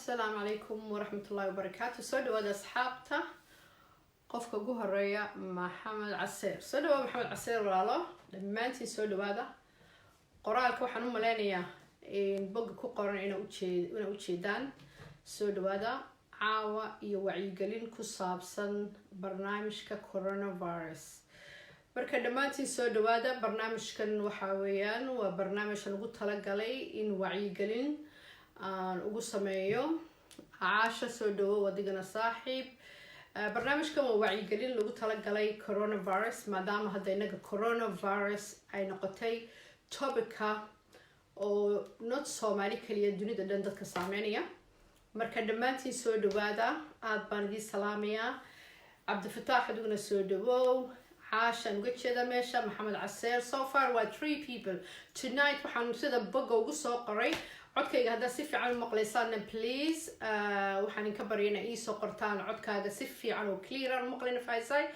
السلام عليكم ورحمة الله وبركاته. سودو هذا أصحابته قفك جوه الريا محمد عسير. سودو محمد عسير ولا لما أنتي سودو هذا قرالك وحنو ملانية إن بق كقرن إنا وتشي دان سودو هذا عاوة يوعي قلين كصابسن برنامج كورونا فيروس. marka dhamaantiin soo dhawaada barnaamijkan waxa weeyaan waa barnaamij aan ugu talagalay in wacyigelin aan ugu sameeyo caasha soo dhawo wadigana saaxiib barnaamijkan waa wacyigelin lagu talagalay coronavirus maadaama hadda inaga coronavirus ay noqotay topica oo not Soomaali kaliya dunida dhan dadka saameynaya marka dhamaantiin soo dhawaada aad baan idin salaamayaa Cabdifataax adiguna soo dhawo عاشان قلت هذا ماشى محمد عسير. So far we're 3 people tonight وحن سيدا بقى وقصة قري عدك هذا سيفي عن مقليسان بليز وحن نكبرينا إيه سقرتان عدك هذا سيفي عنه كليرا مقلنا فايزاي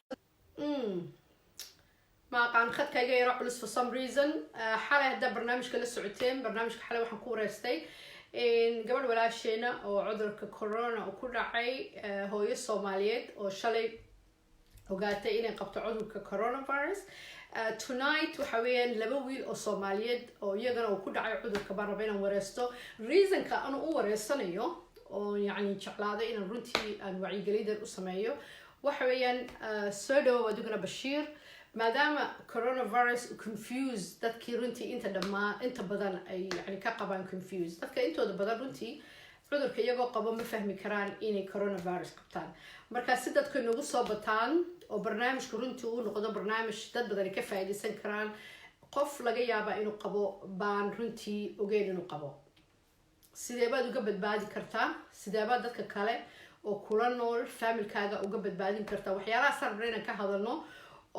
ما كان خد كي يروح بلس for some reason حالة هذا برنامج كل ساعتين برنامج حالة وحن كورة استي إن قبل ولا شينا أو عذر كورونا أو كل عي هو الصوماليات أو شلي وقالتي إني قبت عذرك كورونا فيروس tonight وحويان لبويل أو صوماليات أو يجنا وكل عي عذرك برا بينا ورستو reason كأنه ورستنيو أو يعني شغلة إن رنتي أن وعي جليد الأسمايو وحويان سودو ودقنا بشير ما دام كورونا فيروس confused تذكر رنتي أنت لما أنت بدن يعني كقبان confused تذكر أنتوا بدن رنتي عذرك يجوا قبل ما فهمي كران إني كورونا فيروس قبتان marka si dadku nagu soo bataan oo barnaamijku runtii uu noqdo barnaamij dad badan ka faa'iideysan karaan qof laga yaabo inuu qabo baan runtii ogeyn inuu qabo sidee baad uga badbaadi kartaa sidee baad dadka kale oo kula nool familkaaga uga badbaadin kartaa waxyaalaha sarreeyna ka hadalno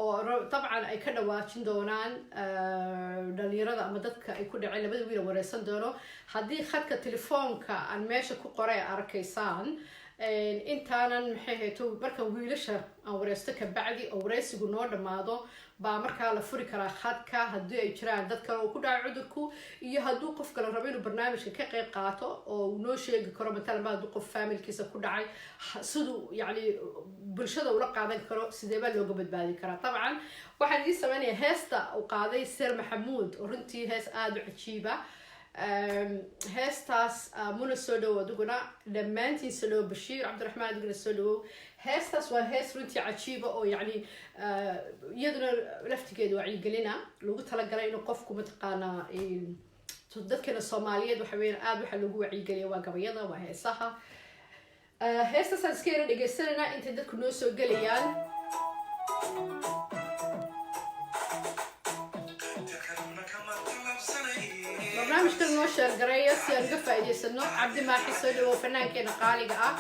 oo dabcan ay ka dhawaajin doonaan dhalinyarada ama dadka ay ku dhacay labada wiil wareysan doono haddii khadka telefoonka aan meesha ku qoray arkaysaan intaanan maxay hayto marka wiilasha aan wareysto ka bacdi oo wareysigu noo dhamaado baa markaa la furi karaa khadka haddii ay jiraan dad kale oo ku dhacay cudurku iyo hadduu qof kale rabo inuu barnaamijka ka qayb qaato oo noo sheegi karo matalan hadduu qof familkiisa ku dhacay siduu yani bulshada ula qaadan karo sidee baa looga badbaadi karaa dabcan waxaan idin sameynaya heesta uu qaaday Sir Maxamuud oo runtii hees aad u cajiiba heestaas muna soo dhawo adiguna dhammaantiin soo dhawo Bashiir Cabdiraxmaan adiguna soo dhawo heestaas waa hees runtii cajiiba oo yani iyaduna laftigeedu wacyigelina lagu talagalay inuu qofku mataqaanaa dadkana Soomaaliyeed waxa weeyaan aad waxa lagu wacyigeliyo waa gabayada waa heesaha heestaas aan iska yara dhegeysanayna inta dadku noo soo gelayaan برنامج كل نوشر قرية سيان قفا يجسنو عبد ما حسولي وفنان كينا قالقة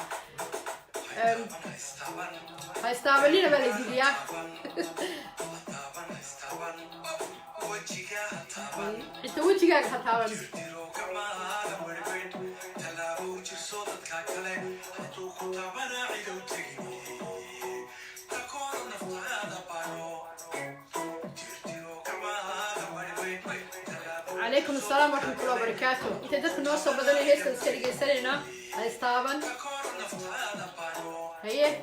هاي استعملينا بالإديليا انت وجهك هتاون عليكم السلام ورحمة الله وبركاته. أنت دخلت نوصل بدل هيك السرقة سرنا هايستابن هي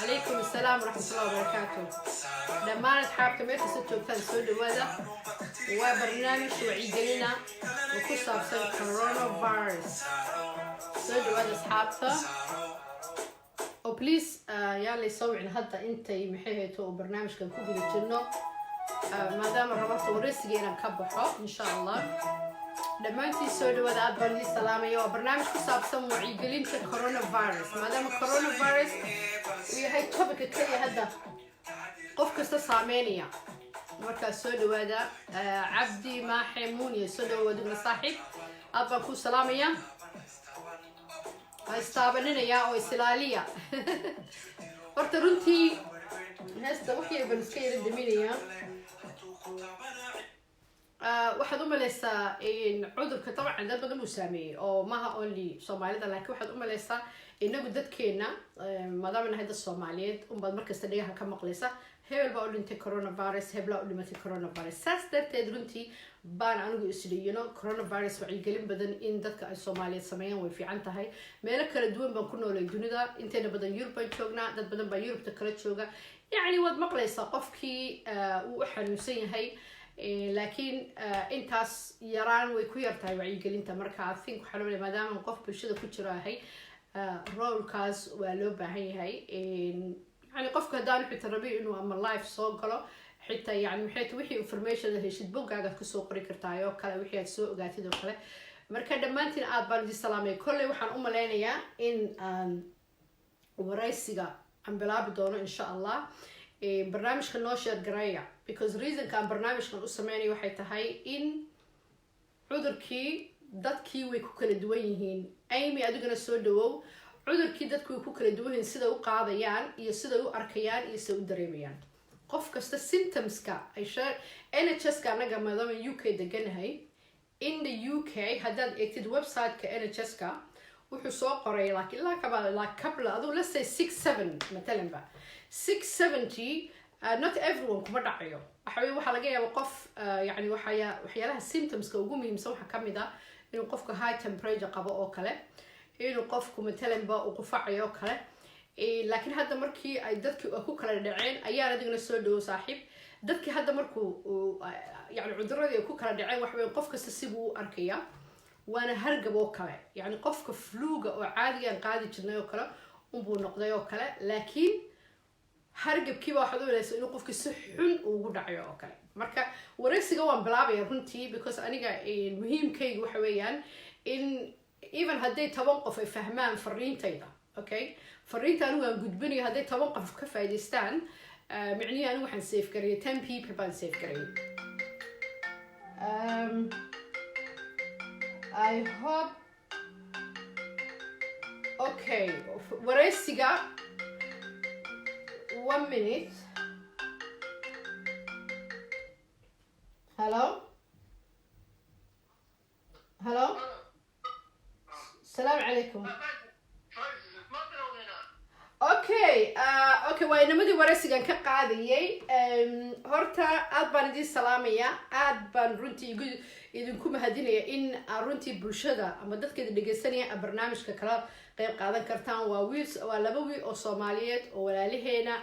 عليكم السلام ورحمة الله وبركاته. لما نتحاب كمية ستة وثلاث سود وهذا وبرنامج وعيدنا وكسر بسبب كورونا فيروس سود وهذا أصحابته وبليز ياللي يسوي هذا انت محيته برنامج كان كوجل جنو ما دام ربطت ورسقينا نكبحه ان شاء الله لما انت سودو هذا بني سلامي برنامج كساب سمو عيقلين كورونا فيروس ما دام كورونا فيروس وهي توبك كلي هذا قف كستا سامينيا مركز سودو هذا عبدي ما حيموني سودو ودنا صاحب ابا كو سلاميا هايستابننا يا أو إسرائيلية قلت رنتي الناس توحي بنسكير الدمينية واحد لسه إن عذرك طبعا ده بدل مسامي أو ما هقولي Soomaali لكن واحد لسه إنه جدت كينا ما دام إن هذا الصوماليات بعد مركز تلاقيها كم مقلسة hebel baa u dhintay coronavirus, hebelaa u dhimatay coronavirus. saas darteed runtii baan anigu isdhiyino coronavirus wacyigelin badan in dadka ay Soomaaliyeed sameeyaan way fiican tahay. meelo kala duwan baan ku noolay dunida, inteena badan Yurub baan joognaa, dad badan baa Yurubta kala jooga. yacni waad maqlaysaa qofkii uu u xanuunsan yahay, laakiin intaas yaraan way ku yartahay wacyigelinta. marka I think waxaa loo leeyahay maadaama qof bulshada ku jiro ahay, roolkaas waa loo baahan yahay. يعني qofka hadaan xitaa rabi inuu ama live soo galo xitaa yani maxay tahay wixii information heshid boggaaga ka soo qori kartaa oo kale wixii aad soo ogaatid oo kale. marka dhamaantiin aad baan idin salaamay. kolley waxaan u maleynayaa in waraysiga aan bilaabi doono insha Allah. barnaamijka noo share gareeya because reasonka aan barnaamijkan u sameynayo waxay tahay in cudurkii dadkii way ku kala duwan yihiin. Amy adiguna soo dhawow. cudurkii dadku way ku kala duwan yihiin sida u qaadayaan iyo sida u arkayaan iyo sida u dareemayaan. qof kasta symptomska ay NHS-ka anaga maadaama UK deganahay, in the UK haddaad eegtid website-ka NHS-ka wuxuu soo qoray like couple adu let's say 6-7 مثلا ba 670 not everyone kuma dhacayo. waxaa laga yaabaa qof yani waxyaalaha symptomska ugu muhiimsan waxaa ka mid ah inuu qofka high temperature qabo oo kale, inuu qofku matalan ba uu qufacayo kale. laakiin hadda markii ay dadkii ku kala dhaceen ayaan adigna soo dhawo saaxiib. dadkii hadda markuu yani cuduradii ku kala dhaceen wax weyn qof kasta sibuu u arkaya, waana hargab oo kale. yani qofka fluga oo caadiga aan qaadi jirnay oo kale unbuu noqday oo kale, laakiin hargabkiiba waxaad u leeyahay inuu qofkii si xun ugu dhacayo oo kale. marka waraysiga waan bilaabaya runtii because aniga muhiimkaygu waxa weeyaan in even hadday 10 qof ay fahmaan fariintayda, okay, fariinta anigu aan gudbinayo hadday 10 qof ka faa'iideystaan, micnihi anigu waxaan save gareeyay 10 people baan save gareeyay. I hope okay waraysiga 1 minute. hello السلام عليكم. okay waa inamadii waraysigan ka qaadayay. horta aad baan idin salaamaya, aad baan runtii idinku mahadinaya in runtii bulshada ama dadka dhageysanaya barnaamijka kala qayb qaadan kartaan. waa laba wiil oo Soomaaliyeed oo walaalaheena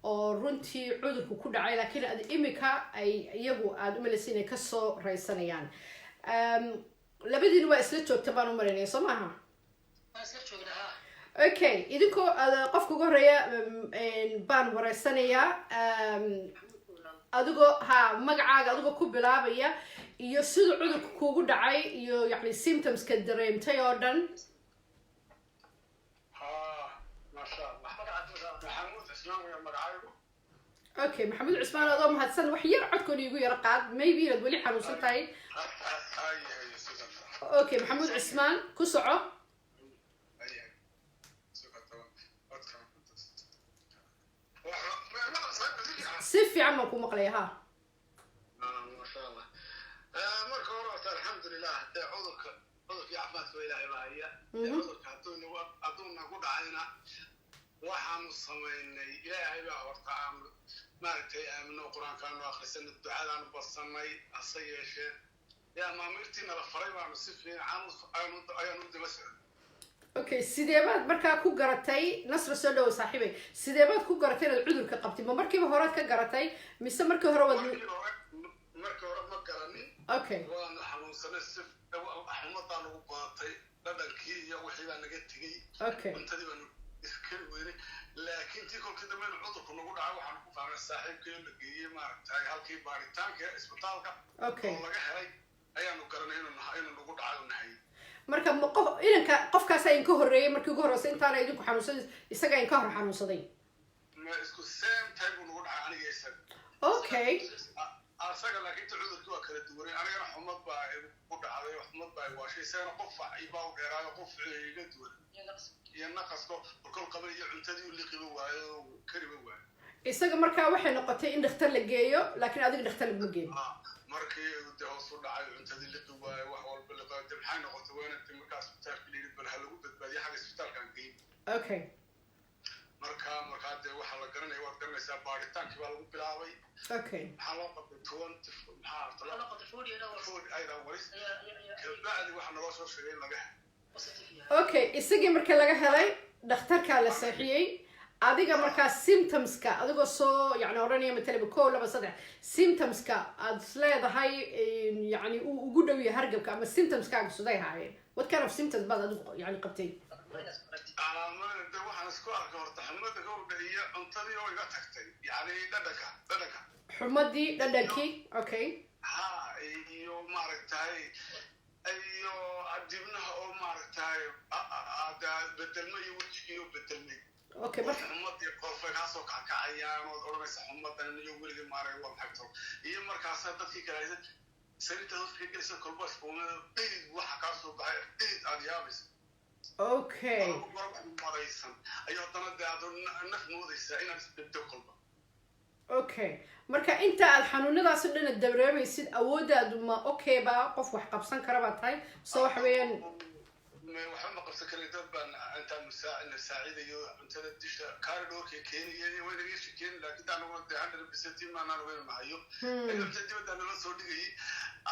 oo runtii cudurku ku dhacay, laakiin imika ay iyagu aad u malaysay inay ka soo raysanayaan. labadiina waa isla joogta baan u marinaya soo maaha? okay, idinkoo qofka ugu horeeya baan wareysanayaa. adigoo magacaaga adigoo ku bilaabaya iyo sida cudurku kuugu dhacay iyo yani symptomska dareemtay oo dhan. okay, maxamuud cusmaan adoo mahadsan. wax yar codkoona igu yara qaad, maybe inaad weli xanuunsan tahay. okay, maxamuud cusmaan ku soco. si fiican baan ku maqlaya. ha masha Allah. marka hore alxamdulillah cudurka caafimaadka ilaahay baa haya. cudurka hadduu nagu dhacayna waxaanu samaynay ilaahay baa horta maaragtay aamino qur-aankaanu akhrisanay, ducadaanu badsanay. hase yeeshee maamirtiina la faray baanu si fiican ayaanu daba socday. okay, sidee baad markaa ku garatay Nasra soo dhawo saaxiibay, sidee baad ku garatay inaad cudurka qabtid? ma markiiba horead ka garatay mise markii hore waad markii hore ma garanin. okay, waanu xanuunsanay, si xanuunadaa nagu badatay, dhadhankii iyo wixii baa naga tegey. okay, cuntadii baanu iska weynay. laakiin tii kolkii dambe cudurku nagu dhacay waxaanu ku fahmay saaxiibkii la geeyey maaragtay halkii baaritaanka isbitaalka okay, oo laga helay ayaanu garanay inuu nagu dhacay nahay. marka qofkaas ay ka horeeyay markii ugu horeysay intaana idinku xanuunsan isaga ay ka hor xanuunsaday? ma isku same time uu nagu dhacay aniga isaga. okay, asaga laakiin cudurku waa kala duwanay. anigana xumad baa ku dhacday, xumad baa waashay. isagana qof baa u dheeraaday, qof iga duwan iyo naqasko kol qaba iyo cuntadii u liqiba waayo kariba waayo. isaga markaa waxay noqotay in dhakhtar la geeyo, laakiin adiga dhakhtar laguma geeyo. markii uu hoos u dhacay cuntadii liqi waayo wax walba la qaaday. maxay noqotay waanti markaas isbitaalka liirid bal ha lagu badbaadiyo xagga isbitaalkan geyn. okay, markaa dee waxa la garanaya waad garanaysaa baaritaankii baa lagu bilaabay okay maxaa loo qabtay 20 maxaa food ayda waris kabacdi waxa naloo soo sheegay in laga okay isagii marka laga helay dhakhtarkaa la seexiyey adiga markaa symptomska adigoo soo yani oranaya matalaba 1 2 3 symptomska aad leedahay yani uu ugu dhow yahay hargabka ama symptomskaaga suday haayeen what kind of symptoms baad adigu yani qabtay calaamada waxaan isku arkay horta xumada gowdha iyo cuntadii oo iga tagtay yani dhadhanka xumadii dhadhankii okay ha iyo maaragtay iyo dibnaha oo maaragtay bedelma iyo wejigiiyo bedelmay okay marka xumadii qofka kaasoo kacayaan oo oranaysa xumadan iyo weliga maarag waa xagto iyo markaas dadkii kale sanita hoos ka gelisa kolbas oo dhid waxa kaasoo baxay dhid aad yaabis okay maraysan ayo hadana naf moodaysa inaad isbeddo kolba okay marka inta aad xanuunadaas dhan dareemaysid awoodaadu ma okay ba qof wax qabsan kara ba tahay soo wax weeyaan waxaan ma qabsan karay dad baan inta masaacidayo cuntada disha kaardhoorka keeniyay way naga shaqeen laakiin aan ugu dahan bisati ma aan weyn maayo inta dibadda la soo dhigay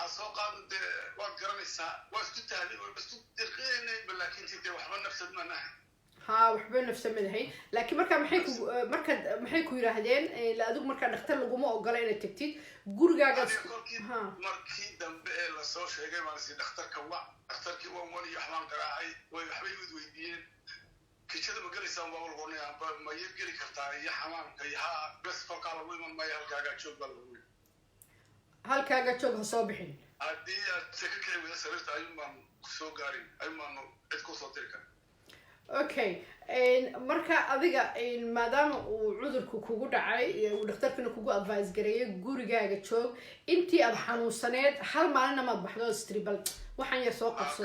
asoo qaad waa garanaysaa waa isku tahay waa isku dirqeenay laakiin sidii waxba nafsad ma nahay ها waxba nafsa madahay laakiin marka maxay ku yiraahdeen la adigu marka dhakhtar laguma ogola inaad tagtid gurigaaga ha markii dambe la soo sheegay ma si dhakhtarkii waa wali yaxmaan garaacay way waxbay weydiiyeen kichada ma galaysaa waa walgoonay amba ma yiri kartaa iyo xamaamka ha bas falka lagu iman ma halkaaga joog bal halkaaga joog ha soo bixin hadii aad sekretary wada sarifta ayuun soo gaarin ayuun cid ku soo tiri kara okay marka adiga maadaama uu cudurku kugu dhacay uu dhakhtarkana kugu advice gareeyay gurigaaga joog intii aad xanuunsaneed hal maalin ma baxdo stribal waxaan yar soo qabso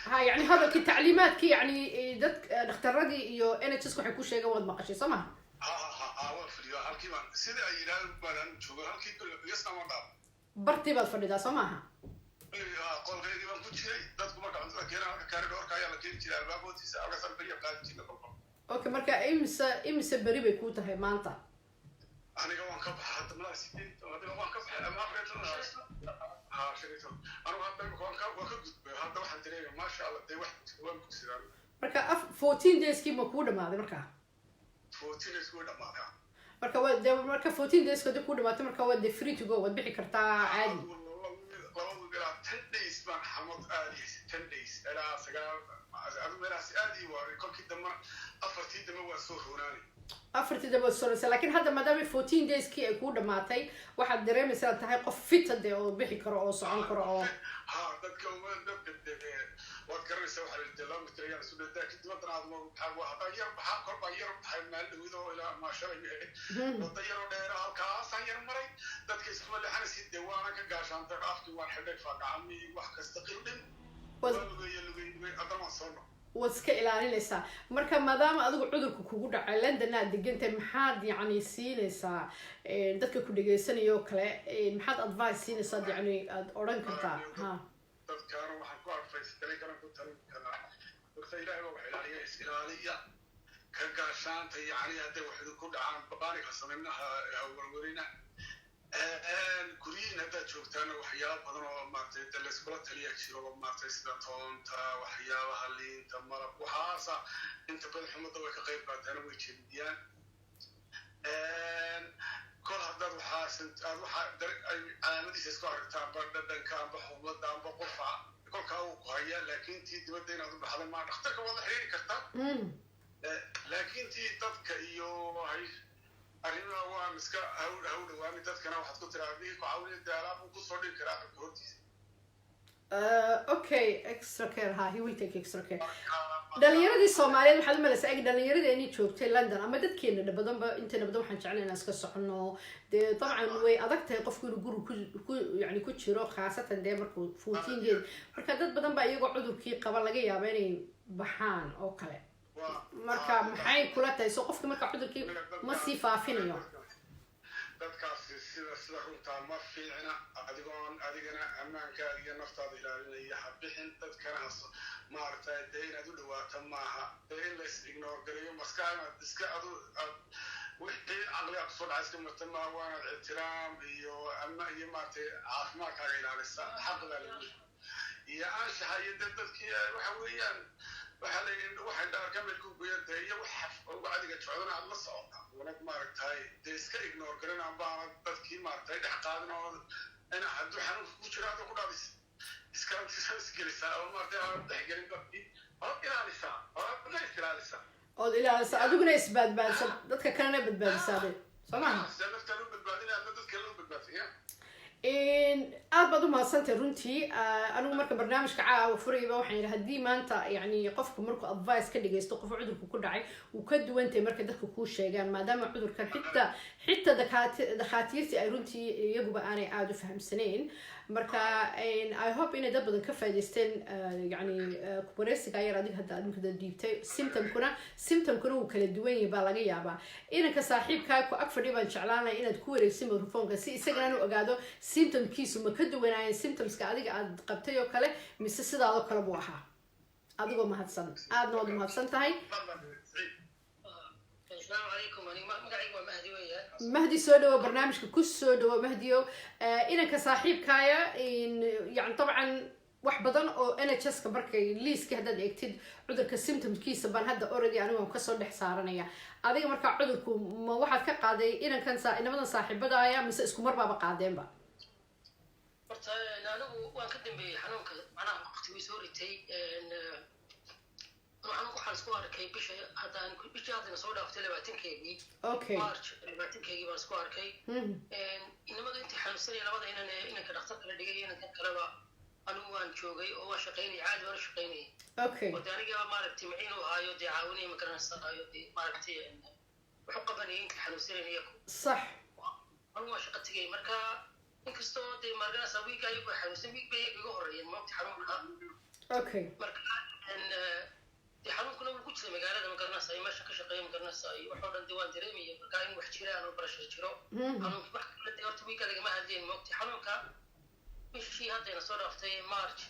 ha yani hadalkii tacliimaadkii yani dad dhakhtaradii iyo NHS waxay ku sheegeen waad maqashay soo ma waa fadhiyo halkii baan sida ay yiraahdeen baan joogo halkii yasama dhaaf bartii baad fadhidaa soo maaha qolkeedii baan ku jiray dadku marka cuntada keenan halka kaaridoorka ayaa la keeni jiray albaabootiisa halka sanbariya qaadi jiray kolba okay marka imisa beri bay kuu tahay maanta aniga waan ka baxay hadda malaa sideed adiga waan ka baxay ama afreetan ha shirito anigu hadda waan ka gudbay hadda waxaan dareemay maasha Allah day wax waan ku sidaan marka 14 days kii ma ku dhamaaday marka 14 days ku dhamaaday marka waa marka 14 days kooda ku dhamaatay marka waa free to go waad bixi kartaa caadi 10 days baan xamad aadi 10 days ilaa sagaal adu meelaas aadi waa kolkii dambe afartii dambe waa soo hooraanay afartii dambe soo hooraanay laakiin hadda maadaama 14 days kii ay ku dhamaatay waxaad dareemaysaa tahay qof fit ah oo bixi karo oo socon karo oo ha dadka waad garanaysaa waxa la dilaa mitriyaan soo dhadaa kadib aad ma hadda yar baxaa kolba yar baxay meel dhawido ilaa ma shalay wada yar dheer halkaas yar maray dadka isku leexan si deewaana ka gaashaantay afkii waan xidhay faaqami wax kasta qildin lugeey adama soo waska ilaalinaysaa marka maadaama adigu cudurku kugu dhacay London aad degantay maxaad yani siinaysaa dadka ku dhageysanayo kale maxaad advice siinaysaa yani aad oran kartaa ha dadkaana waxaan ku advice garan ku talin karaa dadka ilaahay waa ilaaliya islaaliya ka gaashaanta yani hadda wax ku dhacaan babaariga sameeynaha warwarina guriin hadda joogtaan waxyaabo badan oo maartay la iskula taliya jiro maartay sida toonta waxyaabaha liinta malab waxaasa inta badan xumada way ka qayb qaataan way jeediyaan kol hadda waxa calaamadiisa isku aragtaan badhanka amba xumada amba qofa kolka uu ku haya laakiin tii dibadda inaad u baxdo ma dhakhtarka wada xiriiri kartaa laakiin tii dadka iyo hay arrimaha waa iska hawdhawaani dadkana waxaad ku tiraahdaa ku caawinayda alaab ku soo dhigi karaa hortiisa okay extra care ha he will take extra care dhalinyaradii Soomaaliyeed waxaad u malaysaa dhalinyaradii inay joogtay London ama dadkeena badanba inta badan waxaan jeclahay inaan iska socono طبعا way adag tahay qofku inuu guri ku yani ku jiro khaasatan markuu 14 days marka dad badan baa iyagoo cudurkii qaba laga yaabo inay baxaan oo kale marka maxay kula tahay soo qofka marka cudurkii ma sii faafinayo dadkaasi sida runtaa ma fiicna adigana ammaankaaga iyo naftaada ilaalinaya ha bixin dadkana maaragtay dee inaad u dhawaato maaha dee in lays ignore garayo maskax inaad iska wixii caqliga kusoo dhacay iska marta maaha waa inaad ixtiraam iyo maaragtay caafimaadkaaga ilaalisa xaqdaa lagu iyo anshaxa iyo dee dadkii waxa weeyaan waxaa leeyihin waxay dhaarkamid ku guyantay iyo wax adiga jecdana aad la socota wanag maaragtay dee iska ignore garin ambaana dadkii maaragtay dhex qaadin oo ina hadduu xanuunka ku jiro hadda ku dhaadis iskala isgelisaa oo maaragtay aad dhexgelin dadkii ood ilaalisaa ood la ilaalisaa ood ilaalisa adiguna isbaadbaadisa dadka kalena badbaadisaade soo maha sida naftaan u badbaadinaya adna dadka la u badbaadsiya aad baad u mahadsantahay runtii anigu marka barnaamijka caawa furayba waxaan yidhi haddii maanta yani qofku markuu advice ka dhagaysto qof cudurku ku dhacay wuu ka duwantahay markay dadka kuu sheegaan maadaama cudurkan xitaa dakhaatiirtii ay runtii iyaguba aanay aada u fahamsanayn marka I hope inay dad badan ka faa'iidaysteen yani wareysiga yar adiga hadda adinka dhiibtay symptomkuna wuu kala duwan yahay baa laga yaabaa inanka saaxiibkaa ku ag fadhi baan jeclaanaya inaad ku wareegsin microfonka si isagana u ogaado symptomkiisu ma ka duwanaayeen symptomska adiga aad qabtay oo kale mise sidaadoo kale buu ahaa adigoo mahadsan aadna waad mahadsan tahay mahdi soo dhawo barnaamijka ku soo dhawo mahdiyo inanka saaxiibkaaya yani dabcan wax badan oo NHS-ka markay liiska haddaad eegtid cudurka symptomkiisa baan hadda already anigu kasoo dhex saaranaya adiga markaa cudurku ma waxaad ka qaaday inankan inamadan saaxiibadaaya mise isku mar baaba qaadeenba horta anigu waan ka dambeeyey xanuunka macnaha waqtigii soo ritay waxaan isku arkay bishii haddana soo dhaaftay 20-keygii March 20-keygii baan isku arkay inamadu intii xanuunsanaya labada inanka dhakhtarka la dhigay inankan kaleba anigu waan joogay oo waan shaqaynayay caadi waan shaqaynayay oo dee aniga maaragtay maciin u ahaayo dee caawinaya ma garanaysanaayo dee maaragtay wuxuu qabanayay intii xanuunsanayay sax anigu waan shaqa tegay marka inkastoo dee maarganaysaa wiiga ayagu xanuunsan wiig bay iga horreeyeen maogta xanuunka marka dee xanuunkuna wuu ku jiray magaalada ma garanaysaa meesha ka shaqeeya ma garanaysaa waxoo dhan dee waan dareemaya marka in wax jiraan oo barashar jiro xanuunka wax kale dee horta wiiga lagama hadleen maogta xanuunka bishii haddayna soo dhaaftay March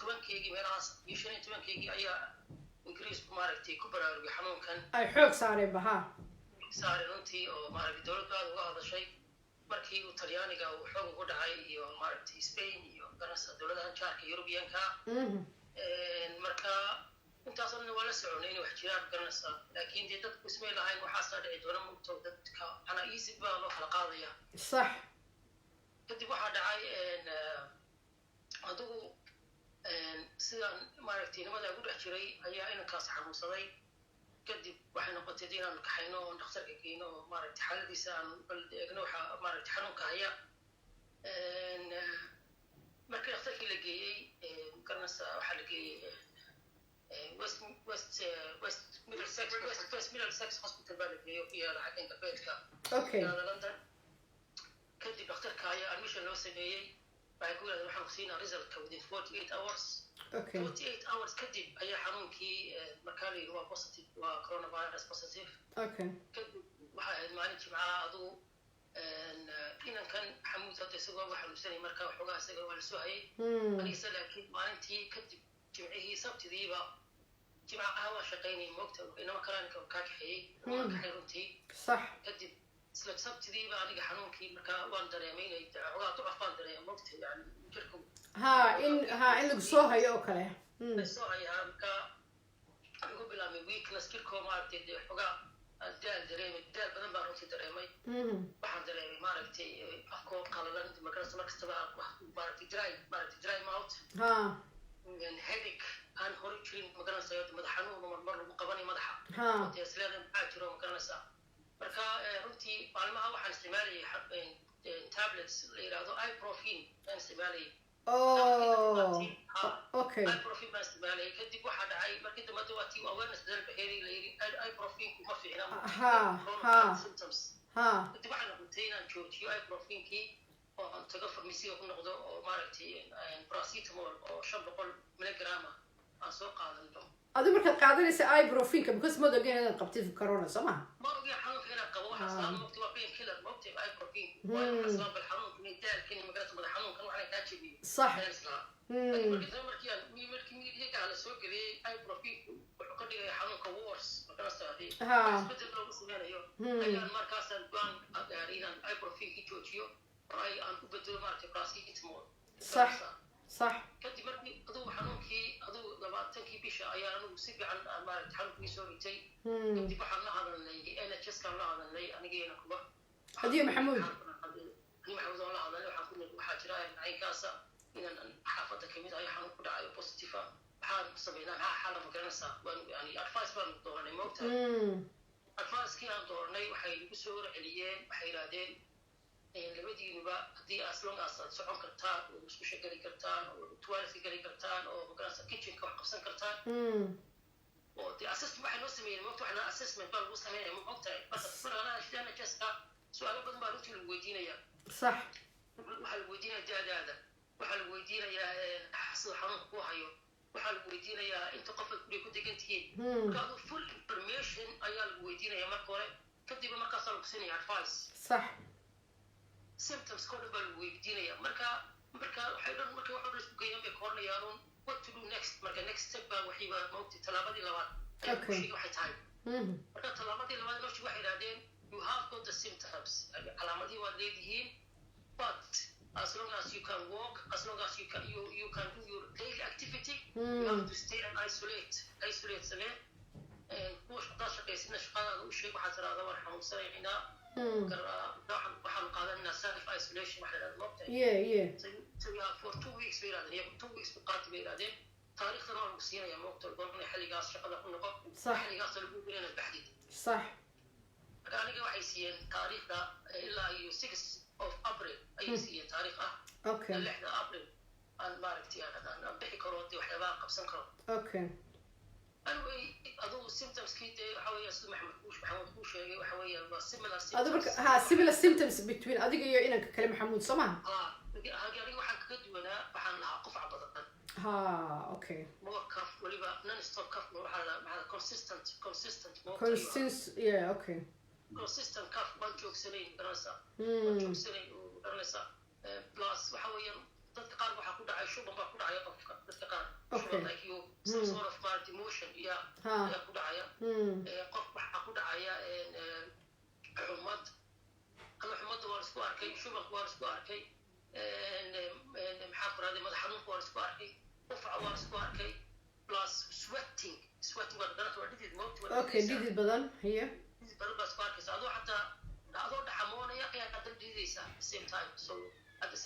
10-keygii meelahaas iyo 15-keygii ayaa ingiriisku maaragtay ku baraarugay xanuunkan ay xoog saareen baha saareen runtii oo maaragtay dowladdu aad uga hadashay markii uu talyaaniga uu xoog ugu dhacay iyo maaragtay Spain iyo garanaysaa dowladahan jaarka Europeanka marka intaas oo waa la soconay in wax jiraan garanaysaa laakiin dee dadku ismay lahayn waxaasaa dhici doona mugto dadka ana easy baa loo kala qaadaya sax kadib waxaa dhacay adigu sidaan maaragtay nimada ugu dhex jiray ayaa inankaas xanuunsaday kadib waxay noqotay inaan kaxayno oo dhakhtarka geyno oo maaragtay xaaladiisa aan bal eegno waxaa maaragtay xanuunka haya markii dhakhtarkii la geeyey garanaysaa waxaa la geeyey West Middlesex Hospital baa la geeyey ku yaala xagganka beedka yaala London kadib dhakhtarka ayaa admission loo sameeyey waxay ku yidhahdeen waxaan kusiinaa resultka within 48 hours 48 hours kadib ayaa xanuunkii markaa la yidhi waa positive waa coronavirus positive kadib waxay ahayd maalin jimcaha adugu inankan xamuud hadda isagoo uga xanuunsanay markaa waxoogaa isaga waa la soo hayay anigase laakiin maalintii kadib jimcihii sabtidiiba jimcaha waa shaqaynayay moogta inama kalaanka kaa kaxeeyey waan kaxay runtii kadib isla sabtidiiba aniga xanuunkii markaa waan dareemay inay xogaa ducaf baan dareemay moogta yani jirku in lagu soo hayo oo kale soo hayaa markaa ugu bilaabmay weakness jirkoo maaragtay dee xogaa daal dareemay daal badan baan runtii dareemay waxaan dareemay maaragtay afkoo qalalan magarasa markastaba maaragtay dry mouth headache aan hore jirin magaranaysaa madax xanuun mar lagu qabanay madaxa dee isleedan maxaa jiro magaranaysaa marka runtii maalmaha waxaan isticmaalayay tablets la yidhaahdo ibuprofen aan isticmaalayay ibuprofen baan isticmaalayay kadib waxaa dhacay markii dambe waa tii awareness dal behavior la yidhi ibuprofenku ma fiicna symptoms kadib waxaan noqotay inaan joojiyo ibuprofenkii oo aan tago farmasiga ku noqdo oo maaragtay paracetamol oo 500 miligram aan soo qaadano adigu markaad qaadanaysa ibuprofenka because ma ogeyn inaad qabtid corona soo maha ma ogeyn xanuunka inaad qabo وحصلان وقت وبين كيلر وقت ايبروفين وحصلان بالحنون من دال كني مقرات مد حنون كان waxay ka jibiyay صح markii la soo galiyay ibuprofen wuxuu ka dhigay xanuunka worse marka saadii isbedel loo sameeyo ayaan markaas aan gaarinan ibuprofen ki joojiyo oo ay aan u bedelo markii paracetamol صح صح kadib markii aduu xanuunkii aduu 20kii bisha ayaan anigu si fiican maaragtay xanuunkii soo ritay kadib waxaan la hadalnay NHS kan la hadalnay anigeena kuba هديه محمود ni maxamed oo la hadalay waxaan ku nidhi waxaa jira aynkaasa inaan xaafadda kamid ay xanuun ku dhacayo positive waxaan sameynaa maxaa xal ma garanaysaa waan yani advice baan dooranay moogta advice-kii aan dooranay waxay igu soo celiyeen waxay yidhaahdeen labadiinuba haddii as long as aad socon kartaan oo musqusha geli kartaan oo toiletka geli kartaan oo magaranaysaa kitchenka wax qabsan kartaan oo dee assessment waxay noo sameeyeen moogta waxna assessment baa lagu sameynaya moogtahay marka shidana jeska su'aalo badan baa runtii lagu weydiinayaa صح waxaa lagu weydiinayaa daadaada waxaa lagu weydiinayaa sida xanuunka ku hayo waxaa lagu weydiinayaa inta qofka guriga ku degan tihiin marka aduu full information ayaa lagu weydiinayaa marka hore kadib markaasaa lagu siinaya advice صح symptoms koo dhan baa lagu weydiinayaa marka waxay dhan marka wax dhan isku geeyaan bay koornayaan what to do next marka next step baa waxiiba maogtay tallaabadii labaad ayaa ku sheegay waxay tahay marka tallaabadii labaad nooshi waxay yidhahdeen you have got the symptoms calaamadii waad leedihiin but as long as you can walk as long as you can do your daily activity you have to stay and isolate samee kuwa shaqada shaqaysidna shaqadaada u sheeg waxaad tiraahdaa waan xanuunsanaynaa waxaan qaadanaa self isolation waxa la moogtahay so you have for 2 weeks bay yidhahdeen 2 weeks qaati bay yidhahdeen taariikhdan waa lagu siinaya moogta goorna xilligaas shaqada ku noqo xilligaas lagu gelina baxdid صح aniga waxay siiyeen taariikhda ilaa iyo 6 of April ayay siiyeen taariikh ah okay 6 April aan maaragtay aan bixi karo waxyaabaha qabsan karo okay anyway aduu symptomskii waxa weeye sida maxamed ku sheegay waxa weeye waa similar symptoms between adiga iyo inanka kale maxamuud somaha aniga waxaan kaga duwanaa waxaan lahaa qof badan okay more cough waliba non stop cough waxa la consistent yeah okay consistent cough one joogsanay garanaysaa plus waxa weeye dadka qaar waxa ku dhacay shuban baa ku dhacay qofka dadka qaar shuban like you some sort of mild emotion ayaa ku dhacaya qof waxa ku dhacaya xumad xumada waa isku arkay shubanka waa isku arkay maxaa ku raadey madax xanuunka waa isku arkay qufaca waa isku arkay plus sweating waa darata waa dhidid moogta okay dhidid badan hiya badan baa isku arkaysa adoo xataa adoo dhaxamoonaya ayaa haddana dhididaysaa at the same time so at the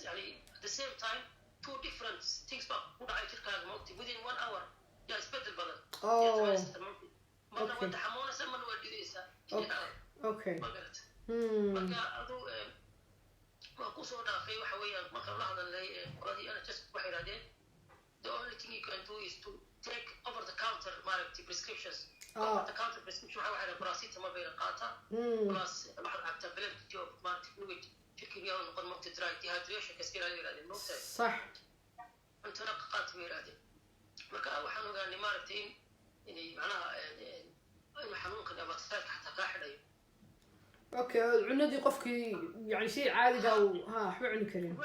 same time 2 different things baa ku dhacay jirkaaga moogta within 1 hour yaa isbedel badan marna waa dhaxamoonaysa marna waa dhididaysaa okay marka aduu waa kusoo dhaafay waxa weeyaan marka la hadalnay qoladii NHS waxay yidhahdeen the only thing you can do is to take over the counter maaragtay prescriptions over the counter prescription waxa weeyaan paracetamol bay qaata plus waxaad cabtaa plenty of maaragtay fluid jirkii biyaha noqon moogta dry dehydration kaskira la yidhahdeen moogta صح cuntana qaat bay yidhahdeen marka waxaan ogaanay maaragtay inay macnaha in xanuunkan abaataadka xataa kaa xidhayo اوكي عندي قفكي يعني شيء عادي ده ها احنا عندي كريم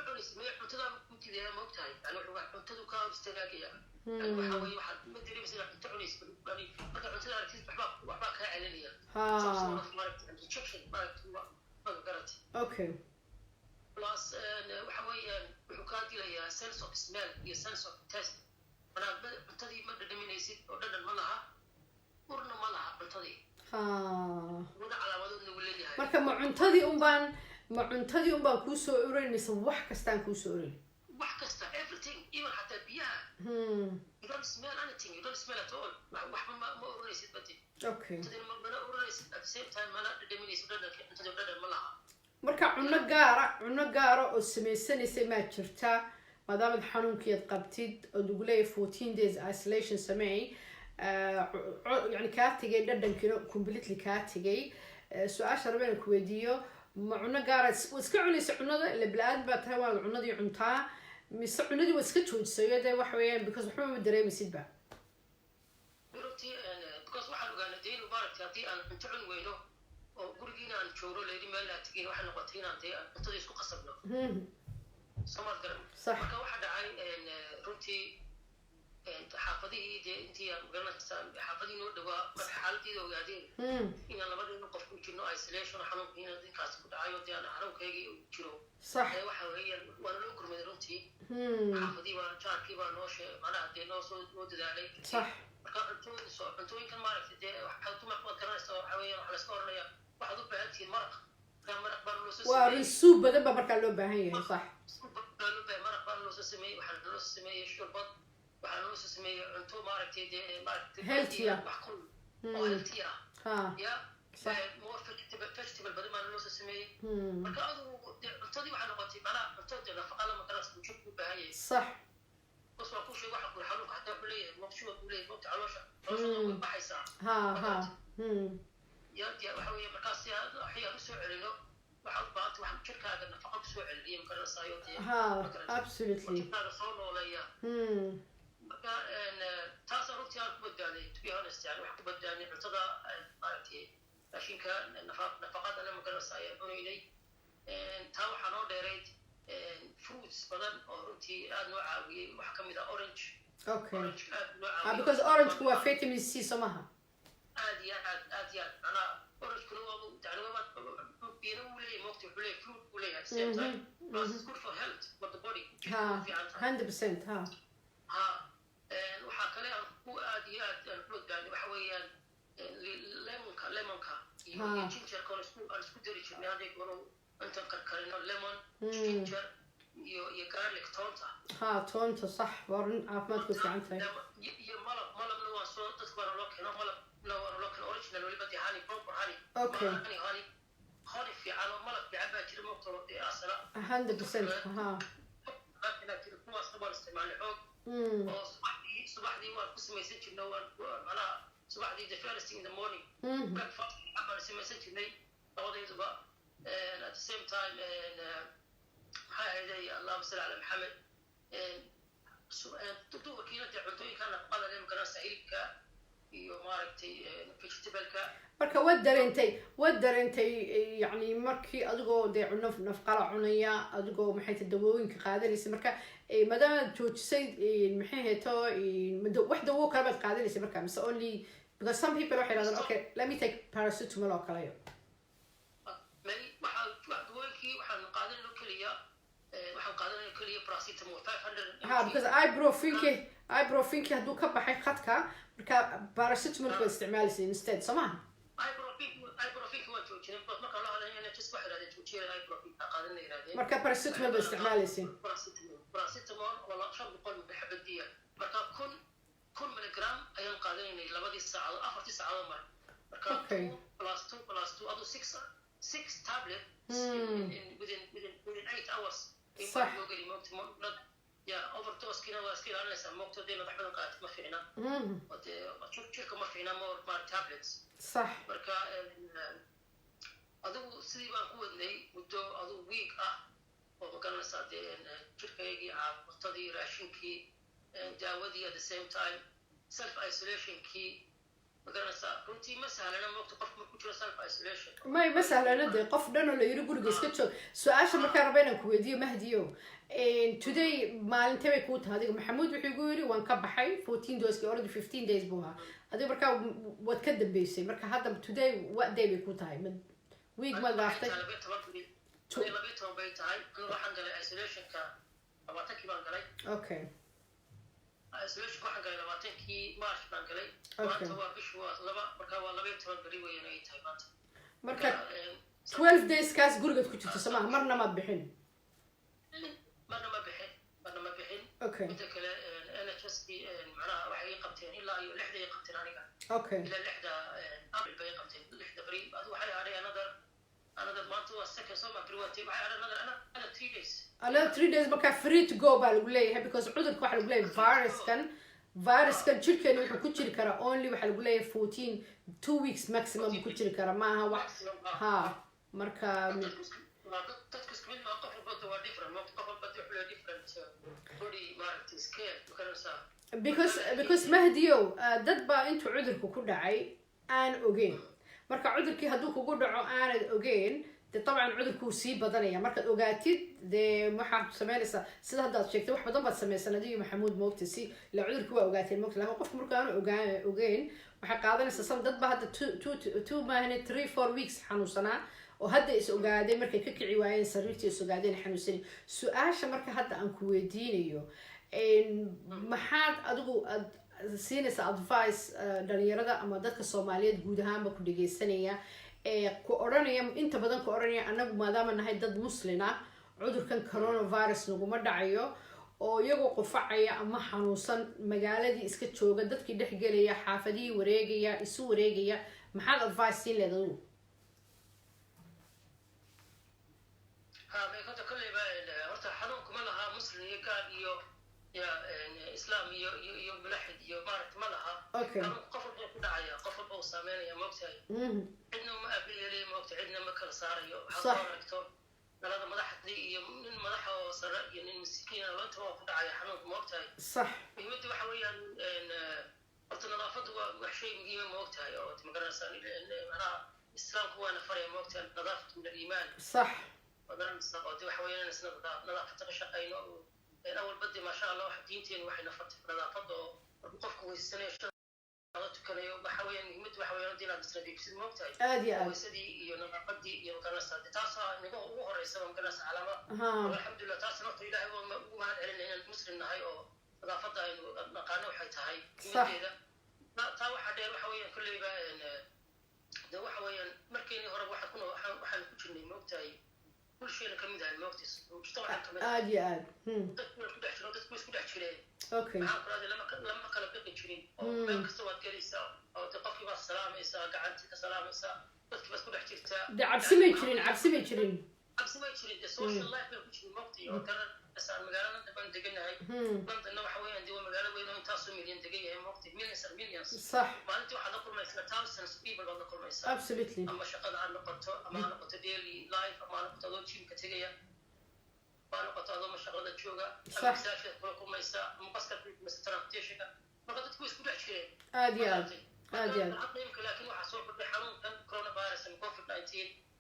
cuntada ku tideeya ma ogtahay yani cuntadu ka istaagaya yani waxa weeye waxaad ma dareemaysa inaad cunto cunaysid yani marka cuntada aragtid waxbaa kaa celinaya rejection magarati okay plus waxa weeyaan wuxuu kaa dilayaa sense of smell iyo sense of taste manaad cuntadii ma dhadhaminaysid oo dhadhan ma laha urna ma laha cuntadii marka ma cuntadii unbaan kuu soo oranaysa wax kastaan kuu soo oran wax kasta everything even hatta biyaha you don't smell anything you don't smell at all waxba ma oranaysid badi okay mana oranaysid at the same time mana dhadhaminaysid dhadhan ma laha marka cuno gaara oo samaysanaysa ma jirta maadaama xanuunkiid qabtid oo lagu leeyahay 14 days isolation sameey يعني كاتجي دردن كنا completely كاتجي سؤال شربنا كويديو معنا قارس وسكعني سعنده اللي بلاد بتهوى عنا دي عنتا مسعنا دي وسكتشو السيدة وحويان because وحنا مدري مسيد بقى. بروتي because واحد قال دين وبارك تاتي أنا بنتعن وينه oo gurigiina aan joogno leedi meel aan tegin waxay noqotay inaan dee cuntadii isku qasabno soomaad garan marka waxa dhacay runtii xaafadihii dee intii aan garanaysaa xaafadihii noo dhawaa marka xaaladii ogaadeen inaan labadeena qof ku jirno isolation xanuunka in ninkaas ku dhacayo dee aan xanuunkaygii uu jiro waxa weeyaan waana loo gurmaday runtii xaafadii baa jaarkii baa noo macnaha dee noo dadaalay marka cuntooyinkan maaragtay dee waxaad ku maqmad garanaysaa waxa weeyaan waxa layska oranaya waxaad u baahan tihiin maraq maraq baan loo soo waa risuub badan baa markaa loo baahan yahay sax maraq baan loo soo sameeyey waxaa loo soo sameeyey shurbad waxaa loo soo sameeyey cunto maaragtay dee maaragtay healthy wax kul oo healthy ya more vegetable badan baa loo soo sameeyey marka adigu cuntadii waxaa noqotay macnaha cunto dee nafaqa lama garanaysa jirku u baahan yahay sax bas waa ku sheeg waxa kuri xanuunka hataa wuxuu leeyahay maqshuba buu leeyahay mabta caloosha way baxaysaa waxa weeye markaas si waxyaan usoo celino waxaad u baahanta wax jirkaaga nafaqa kusoo celiniya magaranaysaayo absolutely jirkaaga soo nooleeya marka taasaan runtii aan ku badbaanay to be honest yani wax ku badbaanay cuntada maaragtay raashinka nafaqadana magaranaysaaya cunaynay taa waxaa noo dheerayd fruits badan oo runtii aad noo caawiyey waxaa kamid ah orange orange aad noo caawiyey because orange waa vitamin C soo maha aad iyo aad macnaha orangekuna waa biyana wuu leeyahay moogta wuxuu leeyahay fruit buu leeyahay same time plus it's good for health for the body 100% waxaa kale aan ku aad iyo aad aan ku badbaanay waxa weeyaan lemonka iyo gingerka aan isku dari jirnay hadday gono intaan karkarino lemon ginger iyo garlic toonta صح ورن عافمتك في عنتي iyo malabna waa soo dadka baa loo keeno malabna waa loo keeno original waliba dee honey proper honey honey fiican oo malab fiican baa jira moogtoo dee asala 100% laakiin jira kuwaasna waan isticmaalay xoog oo subaxdii waan ku samaysan jirnay macnaha subaxdii the first thing in the morning breakfast baan samaysan jirnay labadayduba at the same time maxaa ahaydey allahuma salli cala maxamed duduwakiina dee cuntooyinka nafaqada le magaranaysa hilibka iyo maaragtay vegetableka marka waad dareentay yani markii adigoo dee nafaqala cunaya adigoo maxay tahay dawooyinka qaadanaysa marka maadaama joojisay maxay hayto wax dawo kale baad qaadanaysa marka mise only because some people waxay yidhahdaan okay let me take paracetamol oo kaleyo dawooyinkii waxaan qaadanayno keliya paracetamol 500 because ibuprofen hadduu ka baxay khadka marka paracetamol waa isticmaalaysa instead soo maha ibuprofen waa joojinay marka la hadlayna just waxa la joojiyay ibuprofen qaadan leeyahay marka paracetamol waa isticmaalaysa paracetamol wala 500 xabadiya marka 1000 miligram ayaan qaadanaynay labadii saacadood afartii saacadood marka +2 adu 6 tablets within 8 hours صح overdose kina waa iska ilaalinaysaa moogto dee madax badan qaatid ma fiicna jirka ma fiicna more tablets صح marka adigu sidii baan ku wadnay muddo adigu week ah oo magaranaysaa dee jirkaygii cuntadii raashinkii daawadii at the same time self isolationkii magaranaysaa runtii ma sahlana moogta qofka markuu jiro self isolation ma sahlana dee qof dhan oo la yiri guriga iska joog su-aasha markaan raba inaan ku weydiiyo mahdiyo today maalintee bay kuu tahay adiga maxamuud wuxuu igu yiri waan ka baxay 14 days already 15 days buu ahaa adiga markaa waad ka dambeysay marka hadda today what day bay kuu tahay week ma dhaaftay 12 bay tahay waxaan galay isolationka 20 baan galay okay isolation waxaan galay 20kii March baan galay maanta waa bishu waa laba marka waa 12 beri weeyaan ay tahay maanta marka 12 days kaas gurigaad ku jirto samaha marna ma bixin okay inta kale NHS macnaha waxay qabteen ilaa iyo 6 ay qabteen aniga okay ilaa 6 abril bay qabteen 6 abril adu waxay ahayd another month was second summer waxay ahayd another 3 days marka free to go baa lagu leeyahay because cudurka waxa lagu leeyahay viruskan jirkeena wuxuu ku jiri karaa only waxa lagu leeyahay 2 weeks maximum ku jiri karaa maaha wax marka dadka isku mid ma qof walba waa different qof walba wuxuu leeyahay different body market scale because mahdiyo dad baa intuu cudurku ku dhacay aan ogeyn marka cudurkii hadduu kugu dhaco aanad ogeyn de طبعا cudurkuu sii badanaya markaad ogaatid dee waxaad sameynaysaa sida haddaad sheegtay wax badan baad samaysan adiyo maxamuud moogta si la cudurkii waa ogaateen moogta laakiin qofka marka aanu ogeyn waxay qaadanaysaa sam dad ba hadda 3-4 weeks xanuunsanaa oo hadda is ogaaday markay ka kici waayeen sariirtii is ogaadeen xanuunsanay su-aasha marka hadda aan ku weydiinayo maxaad adigu aad siinaysa advice dhalinyarada ama dadka soomaaliyeed guud ahaanba ku dhegeysanaya ku odhanaya inta badan ku odhanaya anagu maadaama nahay dad muslina cudurkan coronavirus naguma dhacayo oo iyagoo qufacaya ama xanuunsan magaaladii iska jooga dadkii dhex gelaya xaafadihii wareegaya isu wareegaya maxaad advice siin leed adigu horta xanuunkuma laha muslim iyo gaal iyo islaam iyo mulaxid iyo maaragta ma laha xanuunku qof walba ku dhacaya qof walba uu saameynaya moogtahay cidna uma aabiyelay moogta cidna ma kala saarayo waxaad soo aragto dalada madaxdii iyo nin madaxa oo sare iyo nin miskiina loonta waa ku dhacaya xanuunka moogtahay sax muhiimadda waxa weeyaan horta nadaafaddu waa wax shay muhiima moogtahay oo magaranaysaa manaha islaamku waana faraya moogtahay nadaafatu min aliimaan sax magaranaysaa oo de waxa weeyaan isna nadaafadda ka shaqayno أول بدي ما شاء الله واحد دينتين وحنا فتح نظافته وقفك ويسني شغلات كانوا بحاول يمد بحاول دينا بسردي بس موقتها عادي ويسدي ينظفدي يوكنس تاسا نقول هو رئيس مكنس علامة والحمد لله تاسا نقطة إلهي وما هذا إلنا المسلم هاي أو نظافتها إنه نقانو حيتها هاي كمية لا تا واحد وحويا كل يبقى ده وحويا مركيني هرب واحد كنا واحد كلني موقتها كل شيء كمية هاي موقتس مجتمع كمية عادي اوكي لما كلا بقي جرين او كسواد جليسا او تقفي بس سلاميسا قعدتي كسلاميسا بس كل حجرتا ده عبسي ما يجرين السوشيال لايف في وقتي او كان اسال مقالنا دبن دقنا هاي لندن waxa weeyaan diiwa magaalo weyn oo intaas oo milyan degay yahay waqti millions صح maalintii waxa la kulmaysaa thousands of people la kulmaysaa absolutely ama shaqada aan noqoto ama aan noqoto daily life ama aan noqoto gym-ka tagaya baan noqoto adoo shaqada jooga ama saafiyad kula kulmaysaa ama qaskar kulmaysaa transportation-ka marka dadku isku dhex jireen aad laakiin waxa soo kordhay xanuunkan coronavirus ama covid-19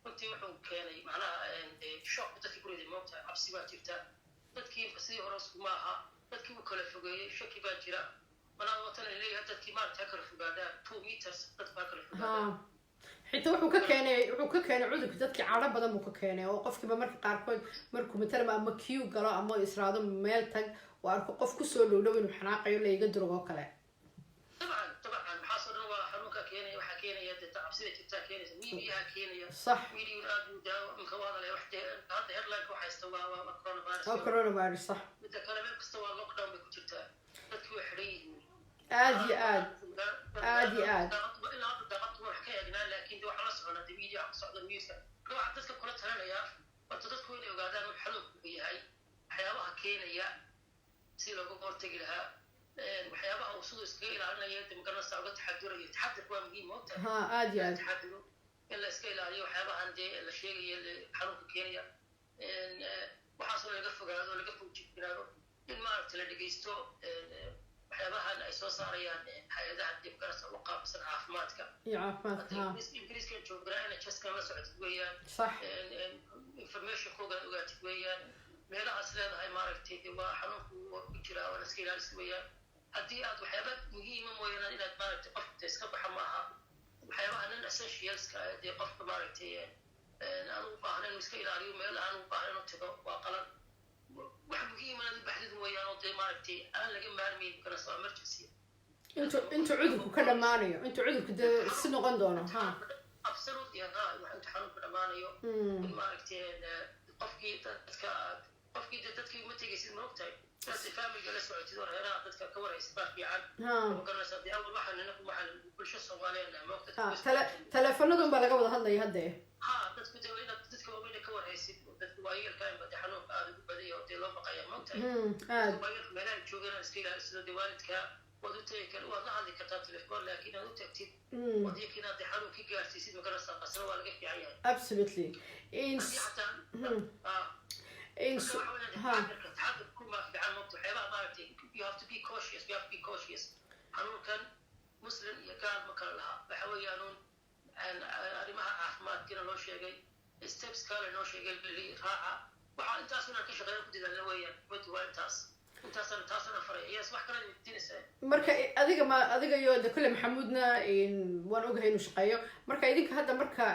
runtii wuxuu keenay macnaha shock dadkii gurida moogta cabsi baa jirta dadkii sidii hore isku maaha dadkii uu kala fogeeyey shaki baa jira manaa watan ay leeyahay dadkii maaragta kala fogaadaan 2 meters dad baa kala fogaadaan xitaa wuxuu ka keenay cudurka dadkii caado badan buu ka keenay oo qofkiiba marka qaarkood markuu matalan ama queue galo ama israado meel tag oo arko qof ku soo dhowdhow inuu xanaaqayo la iga durug oo kale طبعا maxaa soo dhan waa xanuunka keenaya waxa keenaya dadka cabsida jirta keenaysa miidiyaha keenaya صح miidiyuun aad u daawo inka wada leh wax hadda headline waxa haysta waa coronavirus صح midda kale meel kasta waa lockdown bay ku jirtaa dadkii way xidhan yihiin aad iyo aad ilaa hadda daaqadku wax ka eegnaa laakiin de waxaa la soconaa de miidiya ku socda newska waxaa dadka kula talinayaa horta dadku inay ogaadaan wax xanuunku yahay waxyaabaha keenaya si looga hortagi lahaa waxyaabaha uu siduu iskaga ilaalinaya de magaranaysaa uga taxadurayo taxadirku waa muhiim moogta aad iyo aad taxaduro in la iska ilaaliyo waxyaabahan dee la sheegaya xanuunka keenaya waxaasoo laga fogaado laga fogjignaado in maaragta la dhegeysto waxyaabahan ay soo saarayaan hay-adaha dib garasa u qaabsan caafimaadka ingiriiska joogaa NHS-ka la socotid weeyaan information-kooga ogaatid weeyaan meelahaas leedahay maaragtay de waa xanuunku ku jiraa waa la iska ilaalisid weeyaan haddii aad waxyaaba muhiima mooyaan inaad maaragtay qofka iska baxa maaha waxyaabaha non essentialska dee qofka maaragtay aan u baahnayn inuu iska ilaaliyo meel aan u baahnayn inuu tago waa qalan wax muhiim inaad u baxdid mooyaan oo dee maaragtay aan laga maarmayn karasa emergency inta cudurku ka dhammaanayo inta cudurku dee si noqon doono absolutely inta xanuunku dhammaanayo in maaragtay qofkii dadkii uma tegaysid ma ogtahay dadka familiga la socotid oo reeraha dadka ka waraysid baa fiican magaranaysaa dee awal waxaan bulsho soomaaliyeed ma ogtahay teleefanadun baa laga wada hadlaya hadde dadku de inaad dadka waaweyn ka waraysid dadka waayeelka in bade xanuunka aada ugu badaya oo dee loo baqaya ma ogtahay waayeelka meelaha joogaan iska ilaalisid oo dee waalidka waad u tegi kar waad la hadli kartaa telefoon laakiin aad u tagtid wadiinka inaad dee xanuun ka gaarsiisid magaranaysaa qasna waa laga fiican yahay absolutely you have to be cautious xanuunkan muslim iyo gaal ma kala laha waxa weeyaanuun arrimaha caafimaadkiina loo sheegay steps kale noo sheegay raaca waxaa intaasuna ka shaqeeya ku dadaalna weeyaan badi waa intaasana faray iyaas wax kale weydiinaysaa marka adiga iyo de kule maxamuudna waan ogahay inuu shaqeeyo marka idinka hadda marka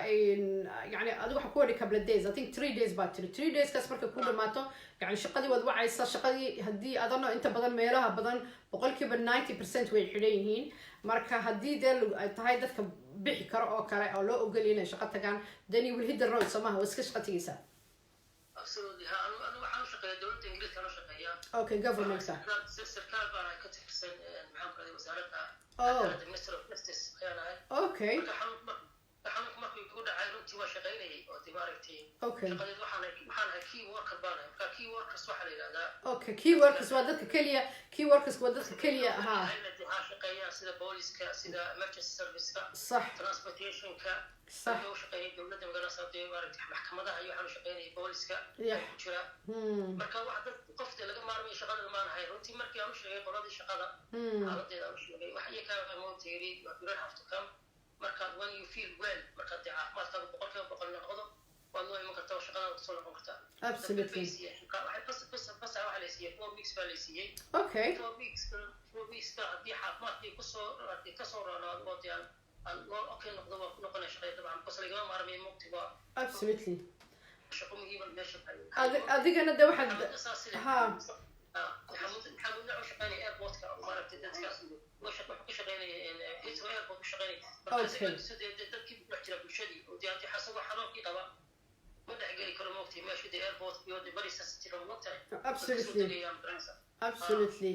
yani adiga waxa ku wadhi couple days I think 3 days baa tiri 3 days kaas marka ku dhamaato yani shaqadii waad wacaysa shaqadii haddii adano inta badan meelaha badan boqolkiiba 90% way xidhan yihiin marka haddii dee ay tahay dadka bixi karo oo kale oo loo ogolya inay shaqo tagaan then you will hit the road somaha waa iska shaqo tegaysaa absolutely anu waxaan u shaqeeyaa dowladda ingiriiska aan u shaqeeyaa okay governmentka sarkaal baan ka tirsan maxaan ku raday wasaaradda minister of justice ayaan ahay okay xanuunku markuu igu dhacay runtii waa shaqaynayay oo dib maaragtay okay shaqadeed waxaan ahay key worker baan ahay marka key workers waxaa la yidhahdaa okay key workers waa dadka keliya ha shaqeeyaan sida booliska sida emergency serviceka صح transportationka صح u shaqeeyay dowladda magaalada hadee maaragtay maxkamadaha iyo waxaan u shaqeynayay booliska Yeah. ku jira marka wax dad qofta laga maarmayo shaqada maan ahay runtii markii aan u sheegay qoladii shaqada xaaladeeda aan u sheegay wax iyaga ka mootayri you don't have to come marka when you feel well marka dee caafimaadkaaga boqol noqdo waad loo iman kartaa oo shaqadaada kusoo noqon kartaa absolutely waxay waxa la siiyey 4 weeks baa la siiyey okay 4 weeks haddii caafimaadkii kasoo roonaado oo dee aan loo okay noqdo waa ku noqonaya shaqada dabcan because lagama maarmayo mugti waa absolutely shaqo muhiima meesha adigana de waxaad ha maxamudna u shaqeynaya airportka maaragtay dadka wuxuu ka shaqeynaya Heathrow airport u shaqeynaya dadkii ku dhex jira bulshadii oo dee haddii xasabo xanuunkii qaba ma dhexgeli karo mugti meesha dee airport iyo dee bari sensitive ma tahay absolutely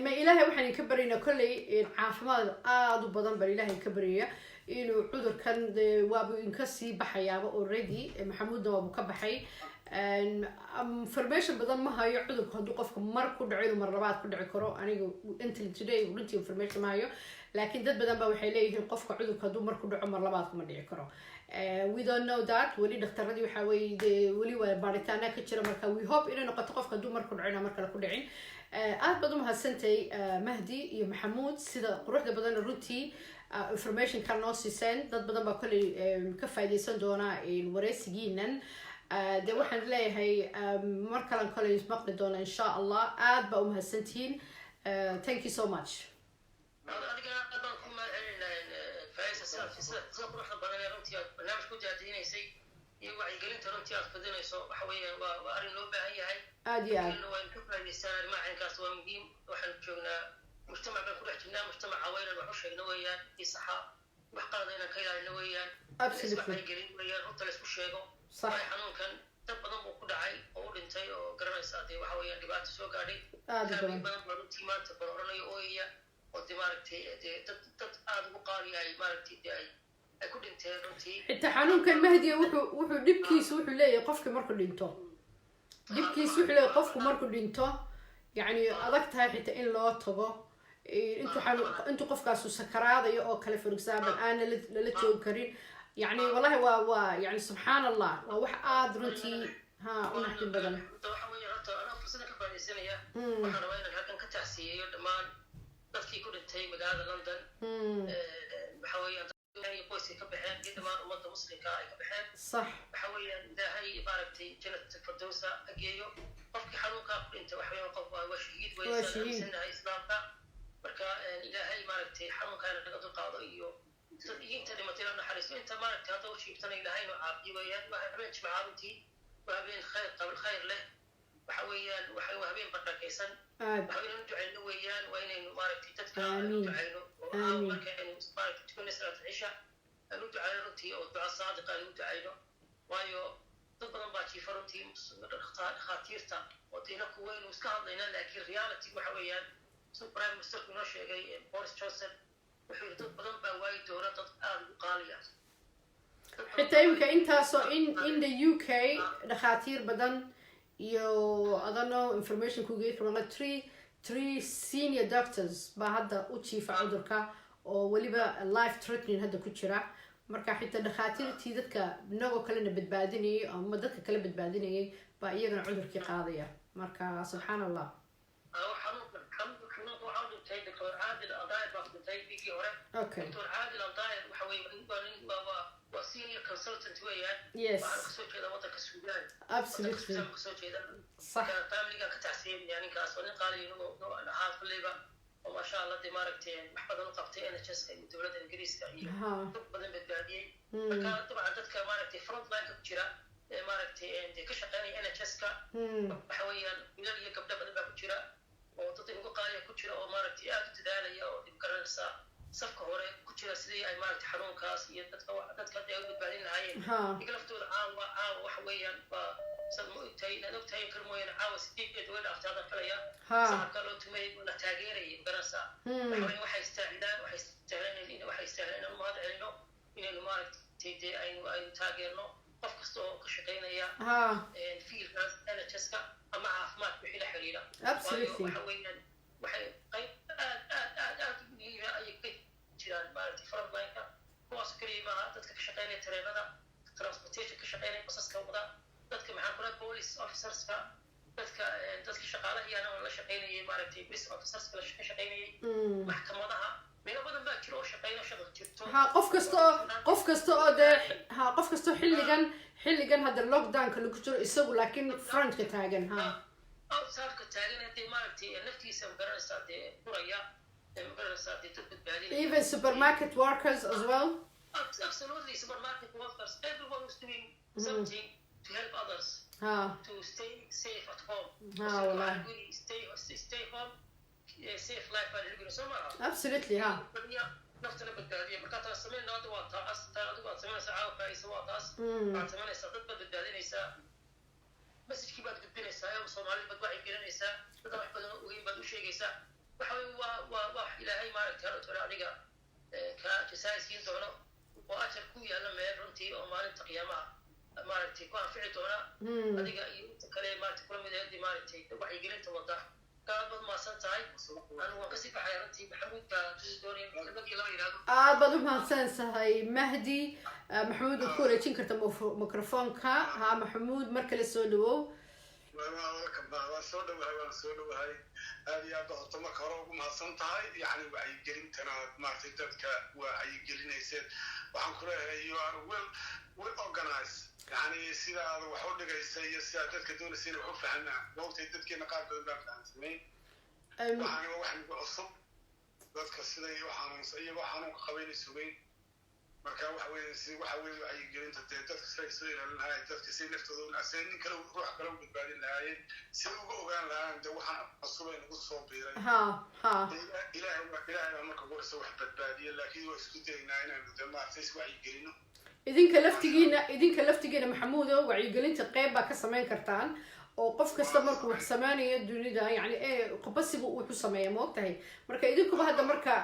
ma ilaahay waxaan idinka baryaynaa kolley caafimaad aada u badan baan ilaahay ka baryaya inuu cudurkan waabu inka sii baxayaaba already maxamuudna waabu ka baxay information badan ma hayo cudurku hadduu qofka mar ku dhaco inuu mar labaad ku dhici karo aniga until today runtii information ma hayo laakiin dad badan ba waxay leeyihiin qofka cudurku hadduu mar ku dhaco mar labaad kuma dhici karo we don't know that weli dhakhtaradii waxaa weeye dee weli waa baaritaana ka jira marka we hope inay noqoto qofka hadduu mar ku dhaco inaan mar kale ku dhicin aad baad u mahadsantay mahdi iyo maxamuud sida quruxda badan runtii informationka noo siiseen dad badan baa kolley ka faa'iidaysan doona wareysigiinan dee waxaan leeyahay mar kalan kolley ismaqli doona insha allah aad baa u mahadsantihiin thank you so much adigana aad baan ku mahadcelinahay faaiisa sida quruxda badan ee runtii aad barnaamij ku jaadiynaysay iyo wacyigelinta runtii aad fidinayso waxa weeyaan waa arrin loo baahan yahay aad iyo aad waan ka faa'iidaystaan arrimaha caynkaas waa muhiim waxaan joognaa mujtamac baan ku dhex jirnaa mujtamaca weynan wax u sheegna weeyaan iyo saxa wax qalada inaan ka ilaalino weeyaan wacyigelin weeyaan runta la isku sheego waayo xanuunkan dad badan buu ku dhacay oo u dhintay oo garanaysaa dee waxa weeyaan dhibaato soo gaadhay faamin badan baa runtii maanta bal oranayo ooyaya oo dee maaragtay dee dad aada ugu qaali ay maaragtay dee ay ku dhinteen runtii xitaa xanuunkan mahdiya wuxuu dhibkiisu wuxuu leeyahay qofki markuu dhinto dhibkiisu wuxuu leeyahay qofku markuu dhinto yacni adag tahay xitaa in loo tago intuu qofkaasu sakaraadayo oo kale for example aana lala joogi karin يعني والله يعني سبحان الله وح آد رنتي ها ونحكي بدن. وحوي أنا فرصة كفاية سنة وحنا وين هكذا كتحسي دمان نفسي كل تي مقالة لندن بحوي يعني بويسي كبحين دمان ومدة مسلم كاي كبحين صح بحوي ده هاي باركتي جنة الفردوسة أجيو قفك حنوكا أنت وحوي قف وشهيد ويسلم سنة إسلام كا بركا إلى هاي باركتي حنوكا أنا قدر قاضي inta dhimatay la naxariisto inta maaragtay hadda u shiibtana ilaahay inuu caafiyo weeyaan waa habeen jimca runtii waa habeen khayr leh waxa weeyaan waa habeen barakaysan waxa inaynu ducayno weeyaan waa inaynu maaragtay dadka ducayno oo markaynu maaragtay tukano salaat cisha aanu ducayno runtii oo duca saadiqa aanu ducayno waayo dad badan baa jiifa runtii dhakhaatiirta oo diina kuweynu iska hadlayna laakiin reality waxa weeyaan sida prime ministerku inoo sheegay Boris Johnson حتى يمكن أنت so in the UK دخاتير بدن يو I don't know information كوجي كمان three senior doctors بهذا أشيف عذرك وليبا life threatening هذا كتيرة مركا حتى دخاتير تيدك نوع كلنا بتبادني أو مدك كلا بتبادني بأيجنا عذرك قاضية مركا سبحان الله. دكتور عادل الضاير باخذ تاي بيجي هورا دكتور عادل الضاير وحوي consultant weeyaan Yes. waxaan kasoo jeedaa waddanka Suudaan Absolutely. waxaan kasoo jeedaa صح. family-ga ka tacsiinaya ninkaas oo nin qaali inuu ahaa kulliba oo maasha Allah dee maaragtay wax badan u qabtay NHS-ka iyo dowladda Ingiriiska iyo dad badan badbaadiyey marka dabcan dadka maaragtay front line-ka ku jira ee maaragtay dee ka shaqeynaya NHS-ka waxa weeyaan wiilal iyo gabdho badan baa ku jira oo dad ugu qaaliya ku jira oo maaragtay aad u dadaalaya oo dib garanaysa safka hore ku jira sidii ay maaragtay xanuunkaas iyo dadka ay u badbaadin lahaayeen iyaga laftooda caawa waxa weeyaan waa sad ma ogtahay inaad ogtahay kar mooyaane caawa sideed way dhaaftay hadda filaya saxabka loo tumay la taageerayay garanaysa waxay istaahilaan inaynu mahad celino inaynu maaragtay dee aynu taageerno qof kasta oo ka shaqeynaya fiilkaas NHS-ka ama caafimaadka wixii la xiriira waayo waxa weeyaan waxay qayb aad muhiima ayay ka jiraan maaragtay frontline-ka kuwaas keliya maaha dadka ka shaqeynaya tareenada transportation ka shaqeynaya basaska wada dadka maxaa kula police officerska dadka shaqaalahayana oo la shaqeynayay maaragtay police officerska la shaqeynayay maxkamadaha meelo badan baa jiro oo shaqeyno shaqo jirto qof kasta oo xilligan hadda lockdown-ka lagu jiro isagu laakiin frontka taagan outside-ka taagan hadii maaragtay naftiisa magaranaysaa dee furaya magaranaysaa dee dad badbaadinaya even supermarket workers as well absolutely supermarket workers everyone is doing something to help others to stay safe at home stay home safe life baa lagu soo maaha absolutely naftana badbaadiya marka taas sameynaa hadda waa taas adigu aad sameynaysaa caawa kaaysa waa taas waxaad sameynaysaa dad baad badbaadinaysaa masjidkii baad gudbinaysaa ee Soomaali baad wacyi gelinaysaa dad wax badan weyn baad u sheegaysaa waxa weeye waa ilaahay maaragtay haro adiga ka jasaaysiin doono oo ajar ku yaala meel runtii oo maalinta qiyaamaha maaragtay ku anfici doona adiga iyo inta kale maaragtay kula mid ah maaragtay wacyi gelinta wada aad baad u mahadsantahay Mahdi Maxamuud ku wareejin karta mikrofoonka Maxamuud mar kale soo dhawow soo dhawahay aad iyo aad horta marka hore ugu mahadsantahay yani wacyi gelintana maartay dadka wacyi gelinayseen waxaan ku leeyahay you are well organized يعني سيدا وحول دغايسay iyo sida dadka doonayeen wax u fahanaa waqti dadkeena qaar badan baa fahansanay waxaan cusub dadka siday waxaan ka qabeynay sugeyn marka waxa weeye ay gelinta dadka siday soo ilaalinahay dadka si naftooda u aseen kala ruux kala badbaadin lahaayeen si ugu ogaan lahaayeen waxaan cusub ay ugu soo biiray ilaahay marka ugu soo wax badbaadiyo laakiin waa isku daynaa inaan dhammaantays wacyi gelino idinka laftigeena Maxamuud oo wacyi gelinta qayb baa ka sameyn kartaan oo qof kasta markuu wax sameeyo dunida yani qabasigu uu ku sameeyo moogtahay marka idinkuba hadda marka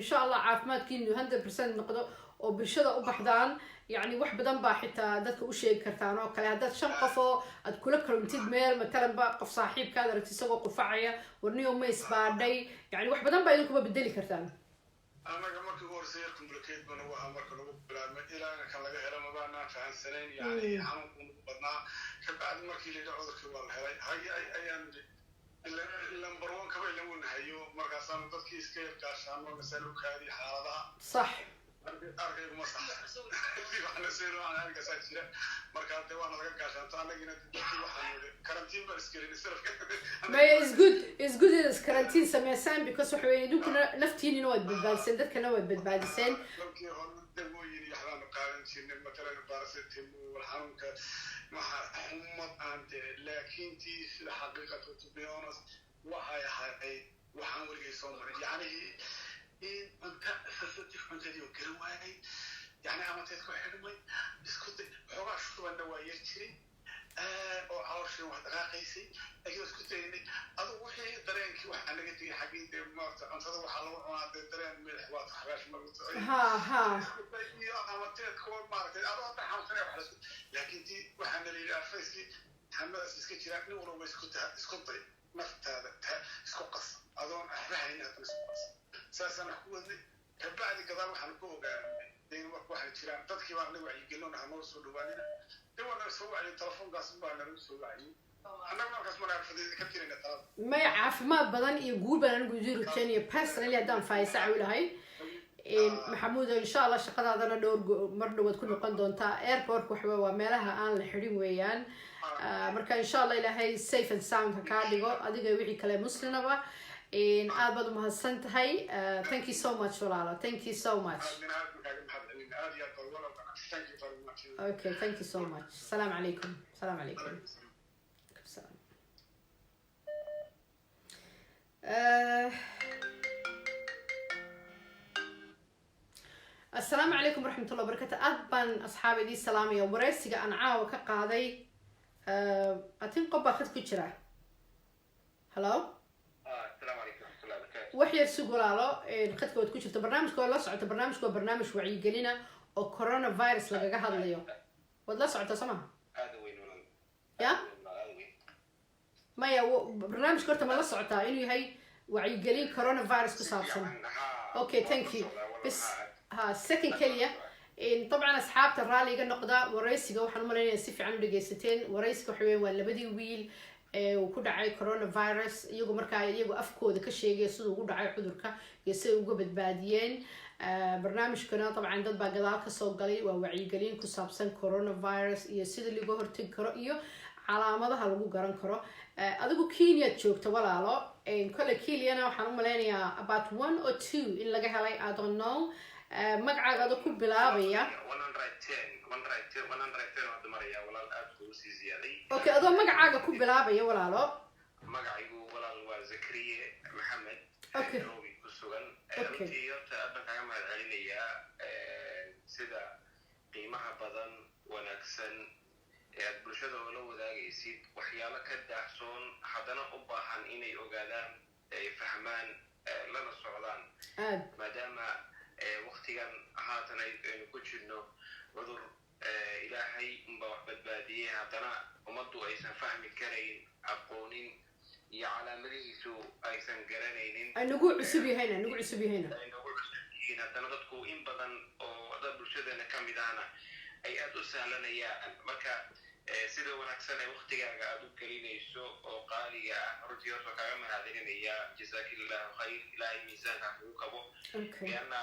insha Allah caafimaadkiinu 100% noqdo oo bulshada u baxdaan yani wax badan baa xitaa dadka u sheegi kartaan oo kale hadda 5 qof oo aad kula kulantid meel matalan ba qof saaxiibkaada aragtid isagoo qufacaya warniyo ma isbaadhay yani wax badan baa idinkuba bedeli kartaan anaga markii ugu horeysay communicate bana waa marka lagu bilaabay ilaa kan laga helo ma baan fahansaneen yani xanuunku badnaa ka bacdi markii la cudurka waa la helay ayaan number 1 kaba ilagu nahayo markaasaan dadkii iska yarkaashaan masalukaadi xaaladaha صح argaygu ma sax waxaan soo aan ka saajira marka hadda waan laga gaashanto anagina dadkii waxaan karantiin baa iskelin ma is good is karantiin sameeysan because waxa weeye idinkuna naftiina way badbaadiseen dadkana way badbaadiseen dadkii hore dawooyin iyo waxaan qaadan jirnay matalan paracetamol xanuunka محمد أنت لكن تي في الحقيقة to be honest وهاي وحنقول لك صومر يعني إن أنت فتح أنت ديو كرواي يعني عم تذكر حلمي بس كنت حراش شو أنا ويرتري أو عارش واحد غاقيسي لكن بس كنت يعني أضو وحي درين كي واحد أنا قلت حقين دي مرت أنت ضو حلو أنا درين ملح واحد حراش مرت ها عم تذكر مرت أضو تحاول ترى واحد لكن دي واحد اللي عارفيسي حماس اسكتشراك نورو بس كنت اسكتي نفط هذا اسكقص أظن أحبها تنسقص ساسا نحكوني بعد كذا waxaan ku ogaanay waxa jiraan dadkii baan lagu wacyigelin oo soo dhawaanina dawada soo wacyi telefoonkaas baa lagu soo wacyi annaga markaas ma arfadii ka tirina talad ma caafimaad badan iyo guul badan ugu jiro Kenya personally hadaan faaysa cawlahay maxamuud insha allah shaqadaadana dhowr mar dhawaad ku noqon doontaa airport waxba waa meelaha aan la xidhin weeyaan marka insha allah ilaahay safe and sound ha kaa dhigo adiga wixii kale muslinaba aad baad umahadsan tahay thank you so much walaalo thank you so much okay thank you so much السلام عليكم السلام عليكم السلام السلام عليكم ورحمة الله وبركاته أبان أصحابي دي سلامي ومريسي أنا عاوة كقاضي أتين قبا خد كجرة هلو السلام عليكم ورحمة الله وبركاته وحير سوغلالو خد كود كجرة برنامج كو لا سعوت برنامج وعي قلينا أو كورونا فيروس لقا هذا اليوم ولا سعوت سمع هذا وين ولا يا ما يا برنامج كورتا ما لا سعوتها إنه هي وعي قلين كورونا فيروس كصابسن أوكي ثانك يو بس ها second كلية طبعا أصحاب الرالي قلنا قضاء ورئيسي وحنا ملنا نسيف عنه دقيستين ورئيسي حوين ولا بدي ويل وكل عاي كورونا فيروس يجو مركا يجو أفكو ذا كشيء يسود وكل عاي حضورك يسوي وجبت باديين برنامج كنا طبعا ضد بقضاء كسوق قليل ووعي قليل كسابسن كورونا فيروس يسود اللي جوهر تنكره إيو علامة هالوجو قرن كره أدوكو كينيا تشوك تولا لا كل كيلي أنا وحنا ملنا about 1 or 2 إن لقى هلاي I don't know magacaaga ada ku bilaabaya okay adoo magacaaga ku bilaabaya walaalo magacaygu walaal waa Zakariya Maxamed okay Nairobi ku sugan runtii horta aad kaga mahadcelinayaa sida qiimaha badan wanaagsan ee aad bulshada la wadaagaysid waxyaalo ka daahsoon haddana u baahan inay ogaadaan ay fahmaan lana socdaan maadaama waqtigan haatan aynu ku jirno cudur ilaahay unba wax badbaadiyey haddana ummaddu aysan fahmi karayn aqoonin iyo calaamadihiisu aysan garanaynin nagu cusub yahayna haddana dadku in badan oo dad bulshadana ka mid ahna ay aad u sahlanayaan marka sida wanaagsan ee waqtigaaga aad u gelinayso oo qaaliga ah runtii horta kaga mahadcelinaya jazaakillahu khayr ilaahay miisaanka kugu kabo lianna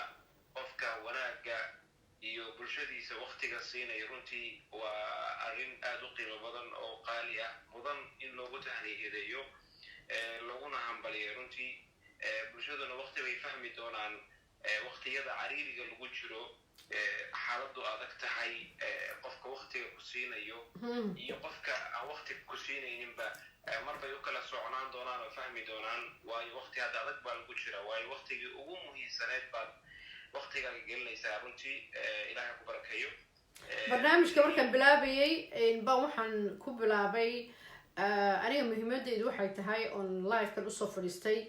qofka wanaaga iyo bulshadiisa waqtiga siinay runtii waa arrin aad u qiimo badan oo qaali ah mudan in loogu tahniideeyo laguna hambaliyo runtii bulshaduna waqti bay fahmi doonaan waqtiyada cariiriga lagu jiro xaaladdu adag tahay qofka waqtiga ku siinayo iyo qofka aan waqti ku siinayninba marbay u kala socnaan doonaan oo fahmi doonaan waayo waqti hadda adag baa lagu jira waayo waqtigii ugu muhiimsaneed baad waqtigaaga gelinaysaa runtii ilaahay ku barakeeyo barnaamijka markaan bilaabayay baan waxaan ku bilaabay aniga muhiimadeydu waxay tahay on live-kan usoo fadhiistay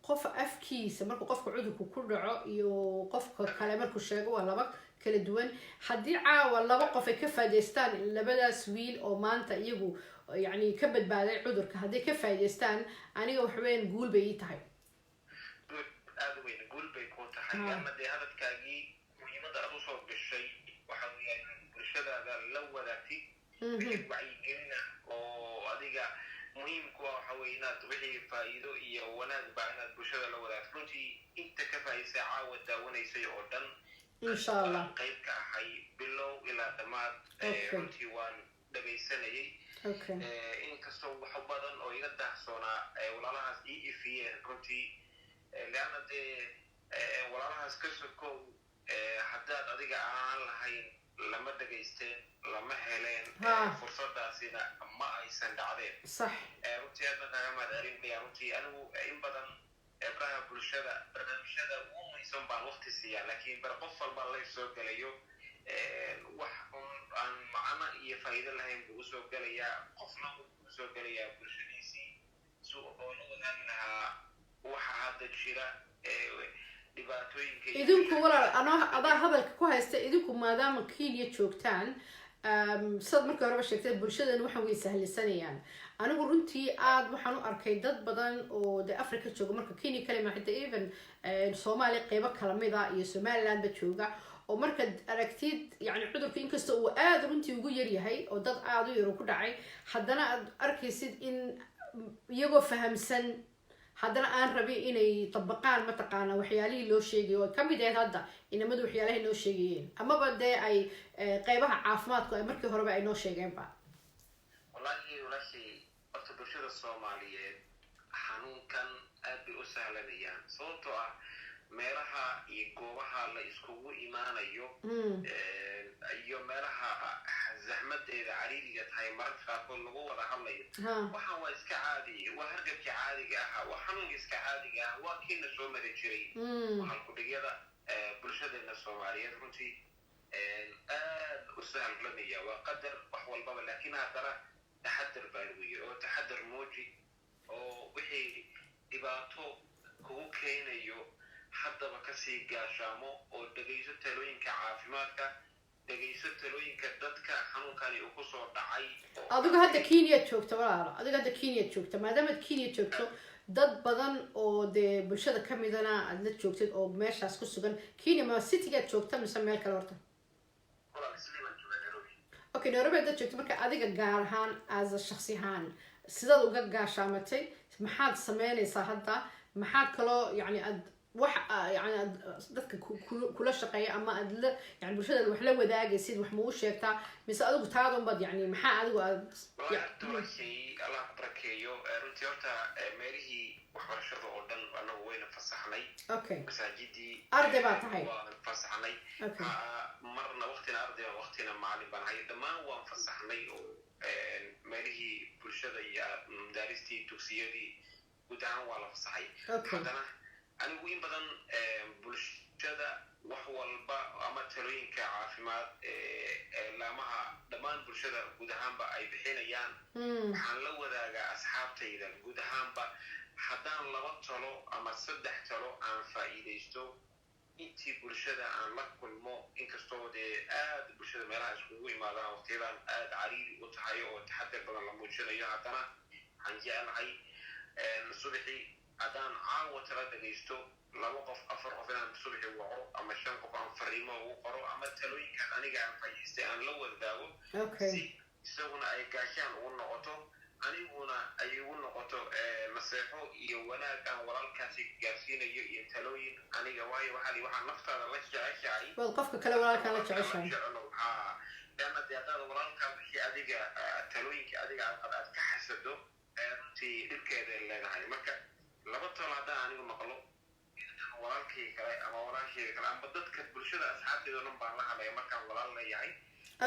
qof afkiisa markuu qofka cudurku ku dhaco iyo qofka kale markuu sheego waa laba kala duwan haddii caawa laba qof ay ka faa'iidaystaan labadaas wiil oo maanta iyagu yani ka badbaaday cudurka hadday ka faa'iidaystaan aniga wax weyn guul bay ii tahay aad weyn guul bay ku tahay ama dee hadalkaagii muhiimadda aad usoo gashay waxa weeyaan bulshadaada la wadaagtid wixii wacyigelina oo adiga muhiimku waxa weeye inaad wixii faa'iido iyo wanaag baa inaad bulshada la wadaagto runtii inta ka faa'iidaysa caawa daawanaysay oo dhan insha allah qayb ka ahay bilow ilaa dhammaad runtii waan dhagaysanayay inkastoo wax badan oo iga daahsoonaa walaalahaas ii ifiyeen runtii leanna dee walaalahaas ka sokow haddaad adiga aan lahayn lama dhagaysteen lama heleen fursadaasina ma aysan dhacdeen صح runtii aad baan kaga mahadcelinaya runtii anigu in badan ebraha bulshada barnaamijyada ugu muhiimsan baan waqti siiyaa laakiin bar qof walba la soo gelayo wax aan macno iyo faa'iido lahayn buu soo gelayaa qofna wuu soo gelayaa bulshadiisii soo oo la wadaagi lahaa waxa hadda jira dhibaatooyinka idinku walaal adaa hadalka ku haysta idinku maadaama Kenya joogtaan sad markii horeba sheegtay bulshadan waxaan way sahlisanayaan anigu runtii aad waxaan u arkay dad badan oo de Afrika jooga marka Kenya kale ma xitaa even Soomaali qaybo kala mid ah iyo Somaliland ba jooga oo marka aragtid yani cudurka inkasta uu aad runtii ugu yar yahay oo dad aad u yar ku dhacay haddana aad arkaysid in iyagoo fahamsan haddana aan rabin inay dabaqaan mataqaana waxyaalihii loo sheegayo oo kamid ahayd hadda inamadu waxyaalahay noo sheegayeen amaba dee ay qeybaha caafimaadku ay markii horeba ay noo sheegeenba wallahi horta bulshada soomaaliyeed xanuunkan aad bay u sahlanayaan sababtoo ah meelaha iyo goobaha la iskugu imaanayo iyo meelaha zaxmadeeda cariiriga tahay mararka qaarkood lagu wada hadlayo waxaan waa iska caadi waa hargabkii caadiga ahaa waa xanuunka iska caadiga ah waa kiina soo mari jiray halkudhigyada bulshadeena soomaaliyeed runtii aad u sahlanaya waa qadar wax walbaba laakiin haddana taxadar baa lagu yiri oo taxadar muuji oo wixii dhibaato kugu keenayo haddaba kasii gaashaamo oo dhegayso talooyinka caafimaadka dhegayso talooyinka dadka xanuunkani uu kusoo dhacay adigu hadda Kenya joogta walaalo adigu hadda Kenya joogta maadaama Kenya joogto dad badan oo dee bulshada ka midana aad la joogtid oo meeshaas ku sugan Kenya ma city-ga joogta mise meel kale horta okay Nairobi dad joogta marka adiga gaar ahaan as a shakhsi ahaan sidaad uga gaashaamatay maxaad sameynaysaa hadda maxaad kaloo yani aad wax yani dadka kula shaqeeya ama aad la yani bulshada wax la wadaagaysid wax ma u sheegtaa mise adigu taadon bad yani maxaa adigu aad Allah barakeeyo runtii horta meelihii waxbarashada oo dhan anagu wayna fasaxnay okay masaajidii arday baa tahay waan fasaxnay marna waqtina arday waqtina macallin baan ahay dhammaan waan fasaxnay oo meelihii bulshada iyo madaaristii dugsiyadii guud ahaan waa la fasaxay haddana anigu in badan bulshada wax walba ama talooyinka caafimaad laamaha dhammaan bulshada guud ahaanba ay bixinayaan waxaan la wadaagaa asxaabtayda guud ahaanba haddaan 2 talo ama 3 talo aan faa'iidaysto intii bulshada aan la kulmo inkastoo dee aad bulshada meelaha iskugu imaadaan waqtiyadan aad cariiri u tahay oo taxadar badan la muujinayo haddana waxaan jeclahay subaxii haddaan caawa tala dhagaysto 2 qof 4 qof inaan subaxii waco ama 5 qof aan fariimo ugu qoro ama talooyinkaan aniga aan faa'iidaystay aan la wadaago si isaguna ay gaashaan ugu noqoto aniguna ay ugu noqoto naseexo iyo wanaag aan walaalkaasi gaarsiinayo iyo talooyin aniga waayo waxaan naftaada la jeceshahay wal qofka kale walaalkaan la jeceshahay leanna dee haddaad walaalkaa wixii adiga talooyinka adiga aad ka xasado runtii dhibkeeda leedahay marka 2 talo haddaan anigu maqlo walaalkii kale ama walaashayga kale ama dadka bulshada asxaabteeda dhan baan la hadlaya markaan walaal leeyahay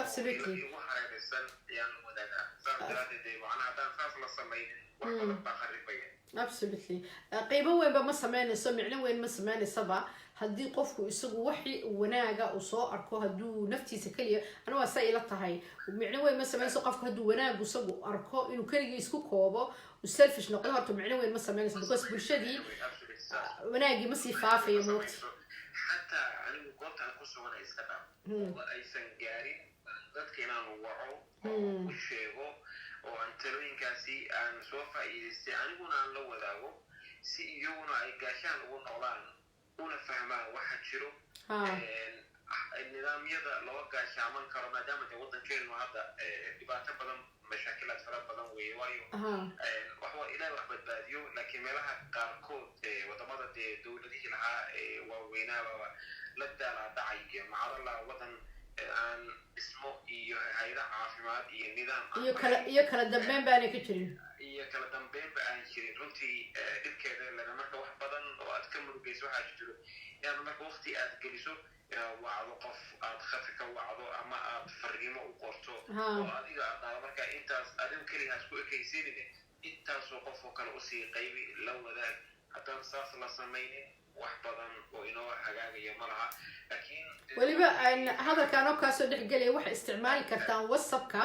absolutely ugu hareeraysan ayaan wadaagaa saas daraadeed macnaha haddaan saas la samaynin wax badan baa qaribaya absolutely qiimo weynba ma sameynayso micno weyn ma sameynaysaba haddii qofku isagu wixii wanaaga uu soo arko hadduu naftiisa kaliya anigu waa say ila tahay micno weyn ma sameynayso qofku hadduu wanaagu isagu arko inuu keligii isku koobo selfish noqdo horta micno weyn ma sameynayso because bulshadii wanaagii ma sii faafayo moogta xataa anigu goobtaan ku sugan ay iska dhaaf aysan gaarin dadka inaan waco oo u sheego oo aan talooyinkaasi aan soo faa'iidaystay aniguna aan la wadaago si iyaguna ay gaashaan ugu noqdaan una fahmaan waxa jiro nidaamyada loo gaashaaman karo maadaama dee waddankeenu hadda dhibaato badan mashaakilaad fara badan weeye waayo waxwa ilaahay wax badbaadiyo laakiin meelaha qaarkood wadamada dee dowladihii lahaa waaweynaaba la daalaa dhacay iyo macadala waddan aan dhismo iyo hay'ado caafimaad iyo nidaam iyo kala dambeyn baanay ka jirin iyo kala dambeynba aan jirin runtii dhibkeeda lena marka wax badan oo aad ka murugayso waxaa jiro inaad marka waqti aad geliso inaad wacdo qof aad khadka ka wacdo ama aad fariimo u qorto oo adiga aad dhaado marka intaas adigu keligaas ku ekaysanine intaasoo qof oo kale usii qaybi la wadaag haddaan saas la samaynin wax badan oo inoo hagaagaya ma laha laakiin weliba hadalkaan oo kaasoo dhexgelaya waxay isticmaali kartaan whatsappka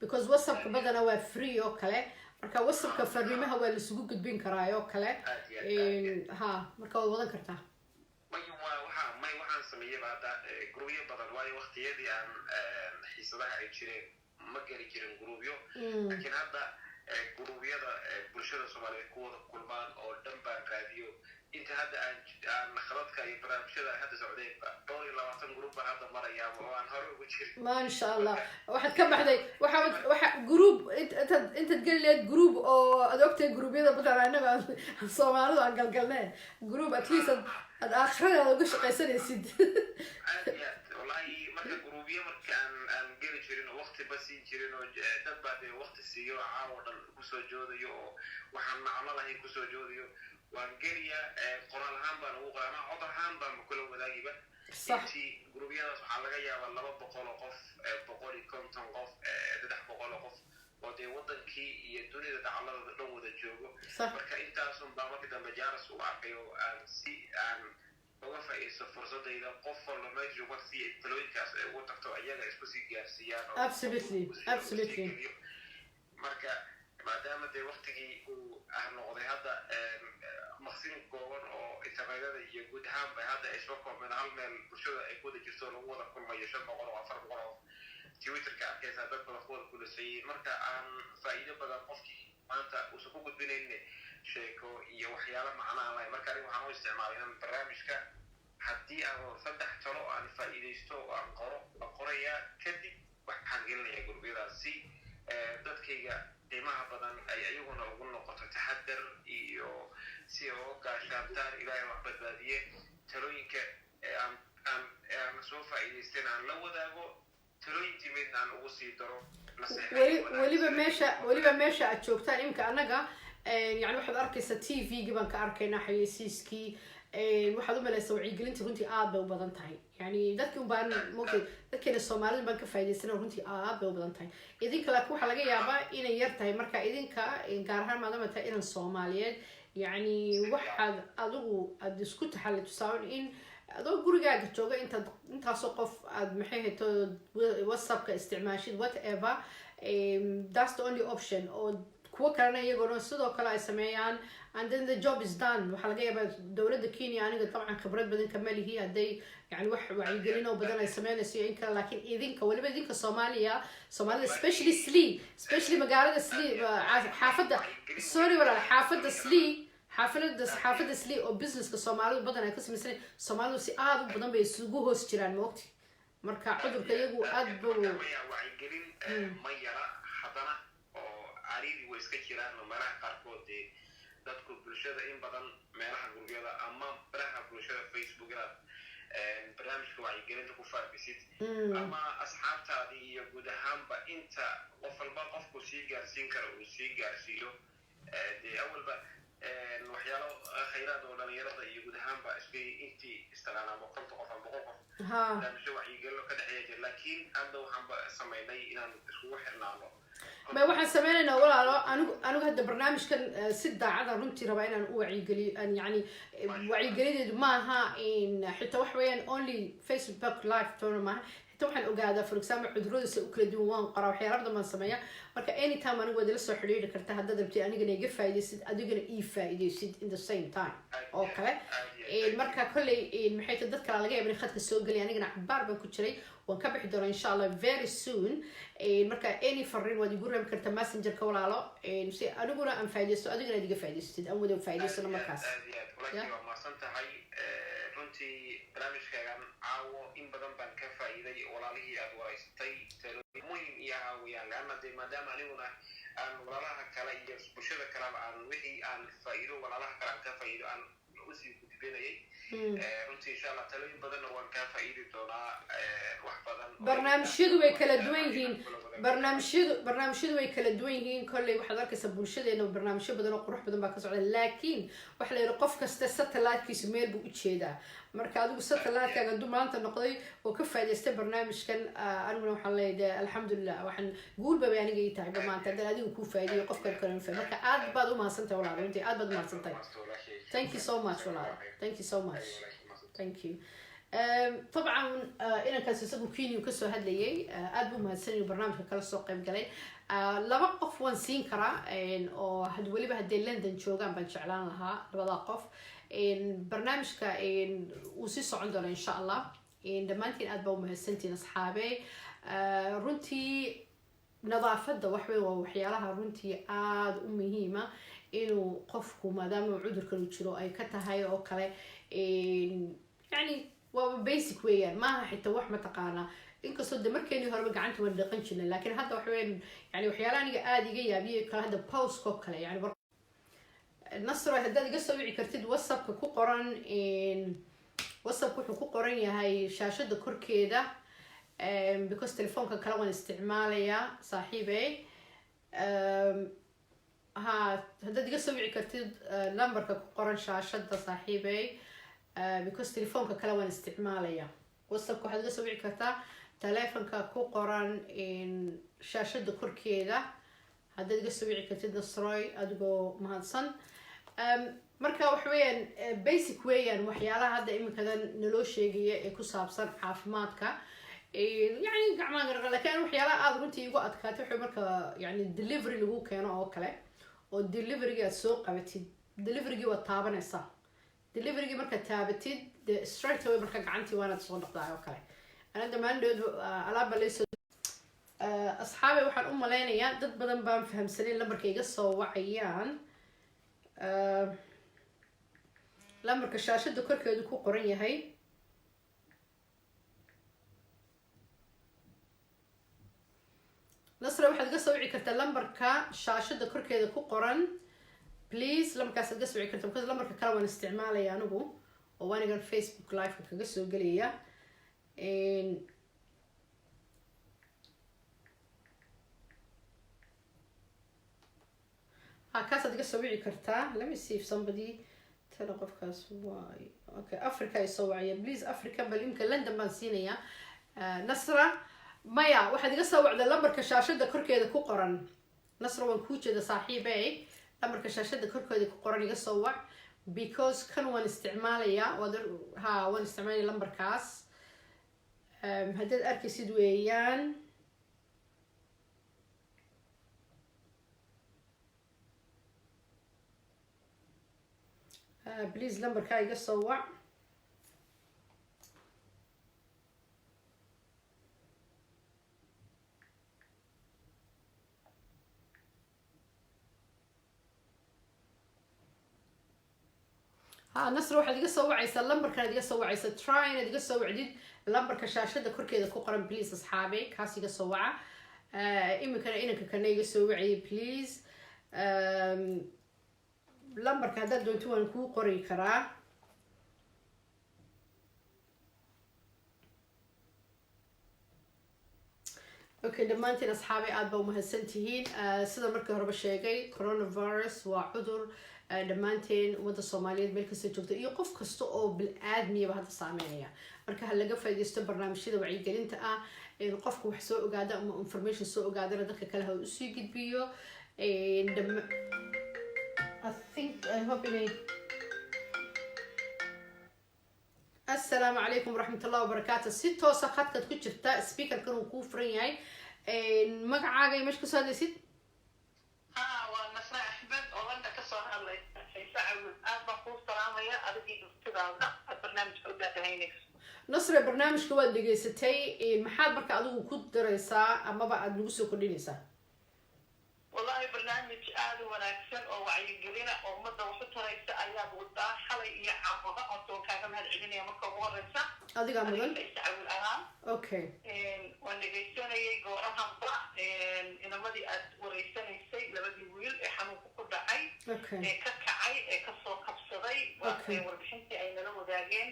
because whatsappka badana waa free oo kale marka whatsappka fariimaha waa laisugu gudbin karaa oo kale marka waad wadan kartaa waxaan sameeyaba hadda grubyo badan waayo waqtiyadii aan xiisadaha ay jireen ma geli jirin grubyo laakiin hadda gurubyada bulshada soomaaliyeed ku wada kulmaan oo dhan baan raadiyo inta hadda aan khadadka iyo barnaamijyada hadda socdeen 20 group baan hadda marayaa oo aan hore ugu jirin ما شاء الله waxaad ka baxday waxa group inta galeed group oo adogtay group-yada badan anaga Soomaalidu aan galgalnay group at least ad aakhirada uga shaqaysanaysid wallahi marka group-yo marka aan geli jirin waqti basi jirin oo dad baad waqti siiyo caawa dhan ku soo joodayo oo waxaan macno lahayn ku soo joodayo waan geliyaa qoraal ahaan baan ugu qoraa cod ahaan baan kula wadaagiba intii group-yadaas waxaa laga yaabaa 200 qof 150 qof 300 qof oo dee wadankii iyo dunida dacalada dhan wada joogo marka intaasun baa marka dambe jaaras u arkay oo aan uga faa'iideysto fursadayda qof walba meesha uga sii talooyinkaas ay ugu tagto ayaga isku sii gaarsiiyaan absolutely marka maadaama dee waqtigii uu noqday hadda maqsin kooban oo internetada iyo guud ahaanba hadda ay soo koobmeen hal meel bulshada ay ku wada jirto lagu wada kulmayo 500 oo 400 oo twitterka arkaysa dad badan ku wada kulasayeen marka aan faa'iido badan qofkii maanta uusan ku gudbinaynin sheeko iyo waxyaalo macnaa leh marka anigu waxaan u isticmaalay in barnaamijka haddii aan 3 talo aan faa'iideysto oo aan qorayaa kadib waxaan gelinayaa gurbiyadaasi dadkayga qiimaha badan ay ayaguna ugu noqoto taxadar iyo si oo gaashaantaan ilaahay wax badbaadiye talooyinka aan soo faa'iideysteen aan la wadaago talooyintii midna aan ugu sii daro weliba meesha aad joogtaan imika annaga yani waxaad arkaysaa TV-gii baan ka arkaynaa xayeysiiskii waxaad u malaysaa wacyigelinta runtii aad bay u badan tahay yani dadkii baan moogtay dadkeena Soomaalida baan ka faa'iideysana runtii aad bay u badan tahay idinka laakiin waxa laga yaabaa inay yar tahay marka idinka gaar ahaan maadaama tahay inan Soomaaliyeed yani waxaad adigu aad isku taxalli tusaaban in adoo gurigaaga jooga intaasoo qof aad maxay hayto WhatsApp-ka isticmaashid whatever that's the only option oo kuwa kalena iyagoo sidoo kale ay sameeyaan and then the job is done waxa laga yaabaa dawladda Kenya aniga طبعا khibrad badan kama lihi haday yani wax wacyigelin oo badan ay sameynayso in kale laakiin idinka waliba idinka Soomaalida especially magaalada Sli xaafada sorry wala xaafada Sli oo businesska Soomaalidu badan ay ka sameeyeen Soomaalidu si aad u badan bay isugu hoos jiraan moogti marka cudurka iyagu aad buu wacyigelin ma yara hadana ariidi way iska jiraan meelaha qaarkood dadku bulshada in badan meelaha guryada ama baraha bulshada Facebook-ga barnaamijka wacyigelinta ku faafisid ama asxaabtaadii iyo guud ahaanba inta qof walba qofku sii gaarsiin karo uu sii gaarsiiyo awalba waxyaalo khayraad oo dhalinyarada iyo guud ahaanba intii istalaanamo 50 qof ama 100 qof barnaamijka wacyigelin ka dhexeeya laakiin hadda waxaan sameynay inaan isku xirnaano ما waxaan sameeynaa walaalo anigu hadda barnaamijkan si daacada runtii raba inaan u wacyigeliyo yani wacyigelideedu maaha in xitaa wax weeyaan only Facebook live tournament xitaa waxaan ogaadaa for example cudurrada si u kala duwan waan qoraa waxyaalo badan baan sameeyaa marka anytime anigu wada la soo xiriiri karta haddaad rabtid anigana iga faa'iideysid adigana ii faa'iideysid in the same time oo kale marka kolley maxay tahay dad kale laga yaabaa in khadka soo geliya anigana cabaar baan ku jiray waan ka bixi doonaa insha Allah very soon marka any fariin waad igu rabi kartaa messenger-ka walaalo si aniguna aan faa'iideysto adigana iga faa'iideystid aan wada faa'iideysano markaas waa maasan tahay runtii barnaamijkaagan caawo in badan baan ka faa'iiday walaalihii aad waraystay talooyin muhiim iyo caawiyaan laana dee maadaama aniguna aan walaalaha kale iyo bulshada kaleba aan wixii aan faa'iido walaalaha kale aan ka faa'iido aan usii gudbinayay runtii insha Allah talooyin badanna waan ka faa'iidi doonaa wax badan barnaamijyadu way kala duwan yihiin barnaamijyadu way kala duwan yihiin kolley waxaad arkaysaa bulshadeena barnaamijyo badan oo qurux badan baa ka socda laakiin waxa la yidhi qof kasta satellite-kiisa meel buu u jeedaa marka adigu satellite-kaaga hadduu maanta noqday oo ka faa'iidaystay barnaamijkan aniguna waxaan leeyahay alxamdulilah waxaan guulba bay aniga ii tahay maanta haddaan adigu kuu faa'iidayo qofka kale ma faa'iido marka aad baad u mahadsantahay walaal runtii aad baad u mahadsantahay thank you so much walaal thank you so much thank you طبعا إنا كان سيسمو كينيو كسو هادليي أدبو مهدسانيو برنامج كلا سو قيب قلي لابا قف وان سين كرا أو هدولي بهدي لندن شوغان بانشعلان لها لبدا قف برنامج كا وسيسو عندنا إن شاء الله دمانتين أدبو مهدسانتين أصحابي runtii nadaafada waxway waa waxyaalaha runtii aad u muhiima inuu qofku maadaama cudurkan uu jiro ay ka tahay oo kale yani waa basic weeyaan maaha xitaa wax mataqaanaa inkastoo de markeenii horeba gacanta waan dhaqan jirnay laakiin hadda waxa weeyaan yani waxyaalaha aniga aada iga yaabiyay kale hadda postko kale yani nasro haddaad iga soo wici kartid whatsappka ku qoran whatsapp wuxuu ku qoran yahay shaashada korkeeda because telefoonka kale waan isticmaalayaa saaxiibey ha haddaad iga soo wici kartid numberka ku qoran shaashada saaxiibey because telefoonka kale waan isticmaalayaa whatsappka waxaad iga soo wici kartaa telefonka ku qoran shaashada korkeeda haddaad iga soo wici kartid nasroy adigoo mahadsan marka waxa weeyaan basic weeyaan waxyaalaha hadda iminkadan naloo sheegaya ee ku saabsan caafimaadka yani gacmaha garqa laakiin waxyaalaha aada runtii igu adkaatay waxa marka yani delivery lagu keeno oo kale oo deliveryga aad soo qabatid deliverygii waad taabanaysaa deliverygii markaad taabatid de straight away marka gacantii waanaad soo dhaqdaa oo kale ana dhammaandood alaaba laysoo asxaabe waxaan u malaynayaa dad badan baan fahamsanin lambarka iga soo wacayaan lambarka shaashada korkeedu ku qoran yahay nasra waxaad iga soo wici kartaa lambarka shaashada korkeeda ku qoran please lambarkaas iga soo wici kartaa because lambarka kale waan isticmaalaya anigu oo waanigan facebook live-ka kaga soo gelaya kaasaad iga soo wici kartaa let me see if somebody tala qofkaas waay okay africa ay soo wacaya please africa bal imka london baan siinayaa nasra maya waxaad iga soo wacda lambarka shaashada korkeeda ku qoran nasra waan kuu jeeda saaxiibey lambarka shaashada korkeeda ku qoran iga soo wac because kan waan isticmaalayaa waan isticmaalaya lambarkaas haddaad arkaysid weeyaan please lambarkaa iga soo wac nasr waxaad iga soo wacaysaa lambarkanaad iga soo wacaysa try inaad iga soo wacdid lambarka shaashada korkeeda ku qoran please asxaabey kaas iga soo waca iminkana inanka kana iga soo wacayay please lambarka haddaad doonto waan kuu qori karaa okay dhammaantiin asxaabey aada baa umahadsan tihiin sida markii horeba sheegay coronavirus waa cudur dhammaanteen ummadda soomaaliyeed meel kasta joogta iyo qof kasta oo bil-aadmiyaba hadda saameynaya marka ha laga faaidaysto barnaamijyada wacyigelinta ah qofka wax soo ogaada ama information soo ogaadana dadka kale ha usii gudbiyo assalaamu calaykum waraxmat ullahi wabarakaatu si toosa khadkaad ku jirta speakerkan uu kuu furan yahay magacaaga iyo meesha kasoo hadlaysid waa nasra axmed oo landa kasoo hadlaysa xiise cawil aad baan kuu salaamaya adigii dhuftidaada aad barnaamijka u daadahaynayso nasre barnaamijka waad dhegaysatay maxaad marka adigu ku daraysaa amaba aada nagu soo kordhinaysaa wallahi barnaamij aada u wanaagsan oo wacyigelina oo ummadda wax u taraysa ayaad wadaa xalay iyo caabuda oo kaaga mahad celinaya marka ugu horeysa adigaa mudan xiise cawil ahaan okay waan dhegaysanayay goorahanba inamadii aad wareysanaysay labadii wiil ee xanuunka ku dhacay ee ka kacay ee kasoo kabsaday warbixintii ay nala wadaageen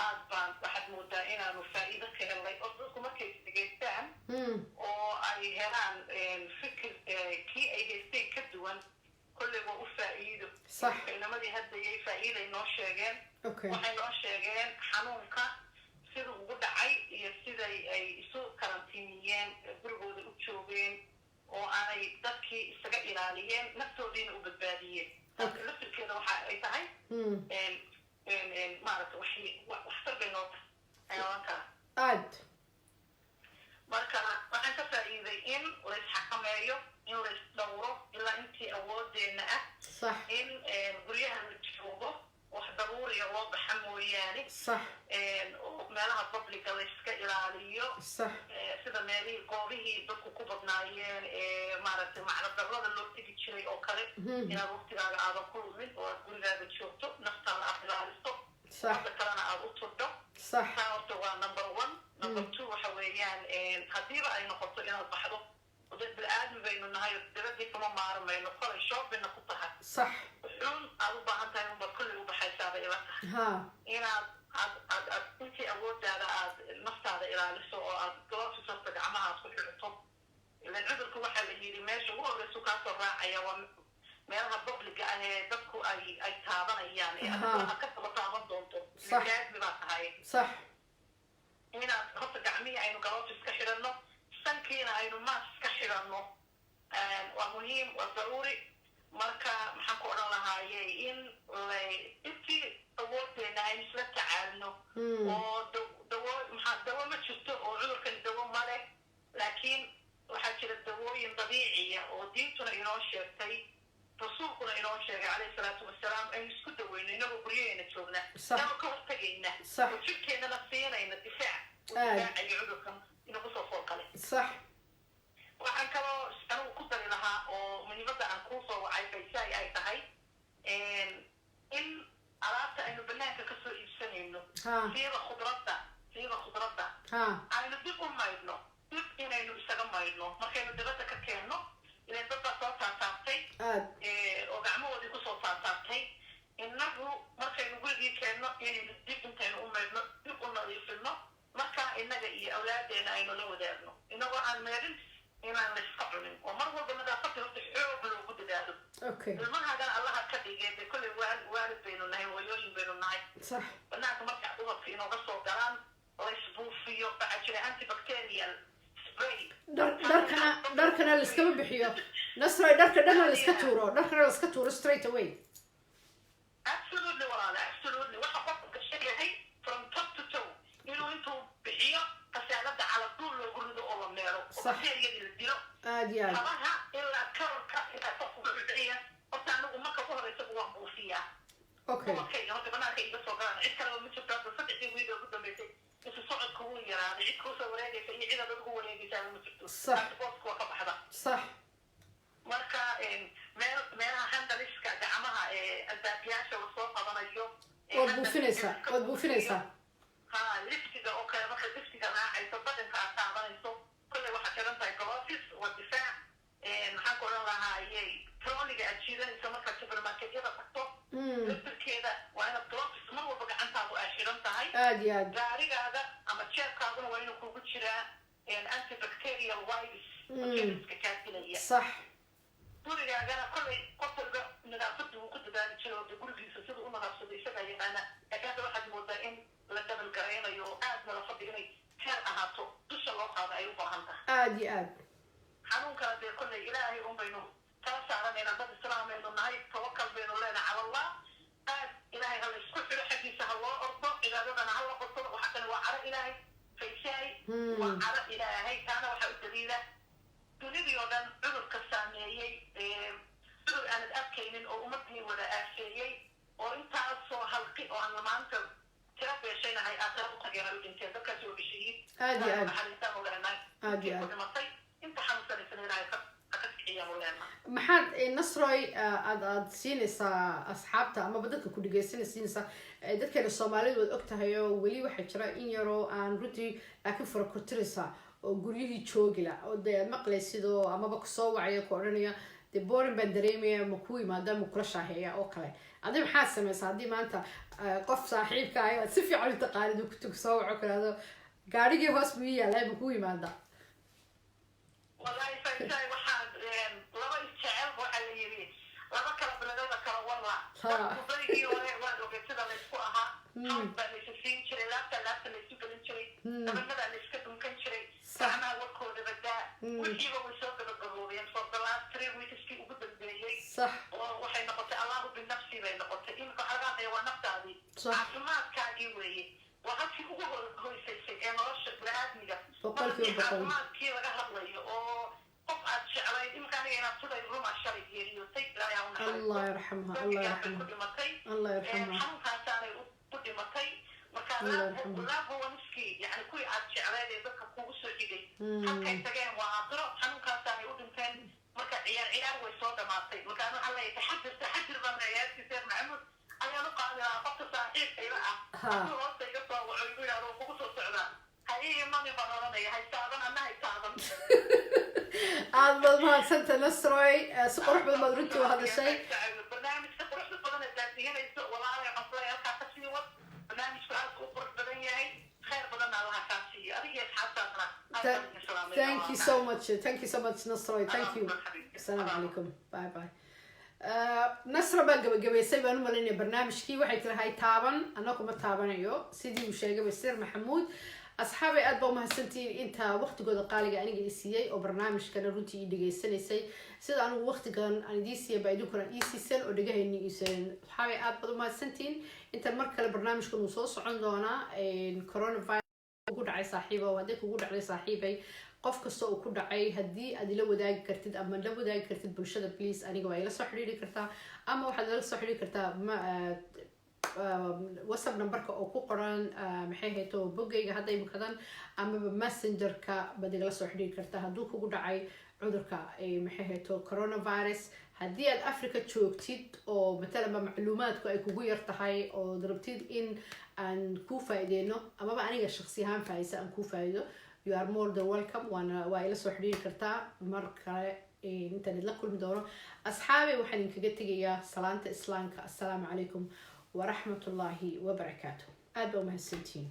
aad baan waxaad moodaa inaanu faa'iido ka helnay oo dadku markay isdhegaystaan oo ay helaan fikir kii ay haysteen ka duwan kolley waa u faa'iido inamadii haddayay faa'iiday noo sheegeen waxay noo sheegeen xanuunka sida ugu dhacay iyo siday ay isu karantiiniyeen gurigooda u joogeen oo aanay dadkii isaga ilaaliyeen naftoodiina u badbaadiyeen laftirkeeda waxa ay tahay maaragta waxtar bay noo tahay xayawaankaa aad marka waxaan ka faa'iiday in laysxakameeyo in laysdhowro ilaa intii awoodeena ah in guryaha la joogo wax daruuriya loo baxa mooyaane oo meelaha publica layska iska ilaaliyo صح sida meelihii goobihii dadku ku badnaayeen maaragtay macnadarrada loo tegi jiray oo kale inaad waqtigaaga aadan ku lumin oo aad gurigaaga joogto naftaada aad ilaaliso dadka kalena aad u turdho taa horta waa number 1 number 2 waxa weeyaan haddiiba ay noqoto inaad baxdo dad bini-aadmi baynu nahay dabadii kama maarmayno kolay shoobina ku tahay صح xun aad u baahan tahay unbaad kolley u baxaysaaba ila tahay inaad aad intii awoodaada aad naftaada ilaaliso oo aad gloofisarta gacmaha aad ku xidhato ilan cudurku waxaa la yidhi meesha ugu horreysu kaasoo raacaya waa meelaha publiga ah ee dadku ay taabanayaan ee adiga ka daba taaban doonto bini-aadmi baa tahay صح inaad horta gacmihii aynu gloofis ka xidhanno sankiina aynu mask ka xidhanno waa muhiim waa daruuri marka maxaan ku odhan lahaaye in intii awoodeena aynu isla tacaalno oo dawo ma jirto oo cudurkan dawo ma leh laakiin waxaa jira dawooyin dabiiciya oo diintuna inoo sheegtay rasuulkuna inoo sheegay calayhi salaatu wasalaam aynu isku daweyno inagoo guryaheena joogna inagoo ka hortagayna oo jirkeennana siinayna difaac difaacayo cudurkan inagu soo fool kale صح waxaan kaloo anigu ku dari lahaa oo muhiimadda aan kuu soo wacay baysaay ay tahay in alaabta aynu banaanka ka soo iibsanayno siiba khudradda aynu dib u maydhno dib inaynu isaga maydhno markaynu dibadda ka keenno ilan dadbaa soo taataabtay oo gacmahoodii kusoo taataabtay innagu markaynu gurigii keenno inaynu dib intaynu u maydhno dib u nadiifino markaa innaga iyo awlaadeena aynu la wadaagno inagoo aan meedhin inaan la iska cunin oo mar walba nadaafadda horta xoog loogu dadaalo ilmahaagana allaha ka dhigeen dee kolley waalid baynu nahay hooyooyin baynu nahay banaanka marka ubadka inooga soo galaan laysbuufiyo waxaa jira antibacterial spray dharkana laiskama bixiyo nasray dharka dhanna laiska tuuro straight away absolutely walaale absolutely waxa qofka gashan yahay from top to toe inuu intuu bixiyo kasaalada caladuul loogu rido oo la meelo oo bakteeriyadii la dilo aad iyo aad habaha ilaa kararka inaa qofku bixiya horta anigu marka ugu horeysa waan buufiyaa ubadkayga horta banaanka iga soo galaan cid kaleba ma jirto hadda 3 wiil ugu dambeysay isu socodka wuu yaraaday cid kusoo wareegaysa iyo cid aad ugu wareegaysaa ma jirto booska waa ka baxda صح marka meelaha handaliska gacmaha albaabyaasha la soo qabanayo waad buufinaysaa liftiga oo kale marka liftiga raacayso badanka aad taabanayso kolley waxaad xiran tahay glovis waa difaac maxaan ku odhan lahaaye troliga aad jiidanayso markaad supermarketyada tagto liftirkeeda waa inaad glovis mar walba gacantaadu ay xiran tahay aad iyo aad gaarigaaga ama jeebkaaguna waa inuu kugu jiraa antibacterial wipes jeeriska kaadilaya صح gurigaagana kolley qof walba nadaafada wuu ku dadaali jiro oo gurigiisa siduu u nadaafsado isagaa yaqaana laakiin hadda waxaad moodaa in la dabal garaynayo oo aad nadaafada inay heer ahaato dusha loo qaado ay u baahan tahay aad iyo aad xanuunkana dee kolley ilaahay un baynu kala saaranayna dad islaamaynu nahay tawakal baynu leenahay cala allah aad ilaahay ha la isku xidho xaggiisa ha loo ordo cibaadadana ha la qorsado waxa kale waa caro ilaahay faysaay waa caro ilaahay taana waxaa u daliila dunidii oo dhan cudurka saameeyey cudur aanad arkaynin oo ummadii wada aafeeyey oo intaasoo halqi oo aan maanta tira beeshaynahay aakira u tageen ay u dhinteen dadkaasi waa bishiyiin aad iyo aad naxariistaan u leenahay aad iyo aad dhimatay inta xanuunsanaysan ilaahay ka kiciyaan u leenahay maxaad nasroy aad siinaysaa asxaabta amaba dadka ku dhegeysanaysiinaysaa dadkeena soomaalidu waad og tahay oo weli waxaa jira in yaroo aan runtii laakiin fura kurtiraysa oo guryihii joogila oo dee aad maqlaysidoo amaba kusoo wacaya ku odhanaya dee borin baan dareemaya ma ku yimaada ma kula shaaheeya oo kale adi maxaad samaysaa haddii maanta qof saaxiibka ah aad si fiican u taqaanid kutug soo waco kalaado gaadhigii hoos buu yaalay ma ku yimaada wallahi faysay waxaan laba isjecel waxaa la yidhi laba kala biladada kala walla dadku berigii hore waad ogay sida laysku ahaa xawd baa laysu siin jiray laabta laysu gelin jiray dabanadaa layska dunkan jiray gacmaha warkooda badaa wixiiba way soo gabagaboobeen for the last 3 weekskii ugu dambeeyey oo waxay noqotay allahu binafsi bay noqotay imika xagaaqaya waa naftaadii caafimaadkaagii weeye waa halkii ugu hoysaysay ee nolosha bini-aadmiga markii caafimaadkii laga hadlayo oo qof aad jeclayd imika aniga inaad siday ruma shalay geeriyootay ilaahay ha u الله يرحمها الله يرحمها ku dhimatay الله يرحمها xanuunkaasaanay ku dhimatay marka laabo wanskii yani kuwii aad jecleed ee dadka kugu soo xigay halkay tageen waa aqro xanuunkaasaan ay u dhinteen marka ciyaar way soo dhamaatay markaan waxaa leeyahay taxadir baan leeyahay seer maxamuud ayaan u qaadi lahaa qofka saaxiibkayda ah hadduu hoosta iga soo waco igu yidhahdo kugu soo socdaa hayii mami baan oranaya haystaadan anna haystaadan aad baad mahadsanta nasroy si qurux badan baad runtii u hadashay barnaamijka quruxda badan ee daadiyanayso walaalay qoflay halkaa ka sii wad barnaamijku aad u qurux badan yahay khayr badan allaha kaa siiyo adiga asxaabtaadna thank you so much nasroy thank you assalaamu calaykum bye bye nasra baa gabagabaysay baan u malaynaya barnaamijkii waxay tirahay taaban anaguma taabanayo sidii uu sheegay sir maxamuud asxaabay aad baa umahadsantihiin inta waqtigooda qaaliga aniga i siiyey oo barnaamijkana runtii ii dhegaysanaysay sida anigu waqtigan aan idii siiyay baa idinkuna ii siiseen oo dhegahayni iiseen asxaabay aad baad umahadsantihiin inta mar kale barnaamijkan uu soo socon doonaa coronavirus ugu dhacay saaxiibo haddii kugu dhacday saaxiibay qof kasta uu ku dhacay haddii aad ila wadaagi kartid ama la wadaagi kartid bulshada please aniga waa ila soo xiriiri kartaa ama waxaad ila soo xiriiri kartaa whatsapp numberka oo ku qoran maxay hayto boggayga hadda imikadan amaba messengerka baad igala soo xiriiri kartaa hadduu kugu dhacay cudurka maxay hayto coronavirus haddii aad africa joogtid oo matalaba macluumaadku ay kugu yar tahay oo rabtid in aan kuu faa'iideyno amaba aniga shakhsi ahaan faa'isa aan kuu faa'iido you are more than welcome waa ila soo xiriiri kartaa mar kale intaan idla kulmi doono asxaabay waxaan idinkaga tegayaa salaanta islaamka assalaamu calaykum ورحمة الله وبركاته. أدعو مهسنتين.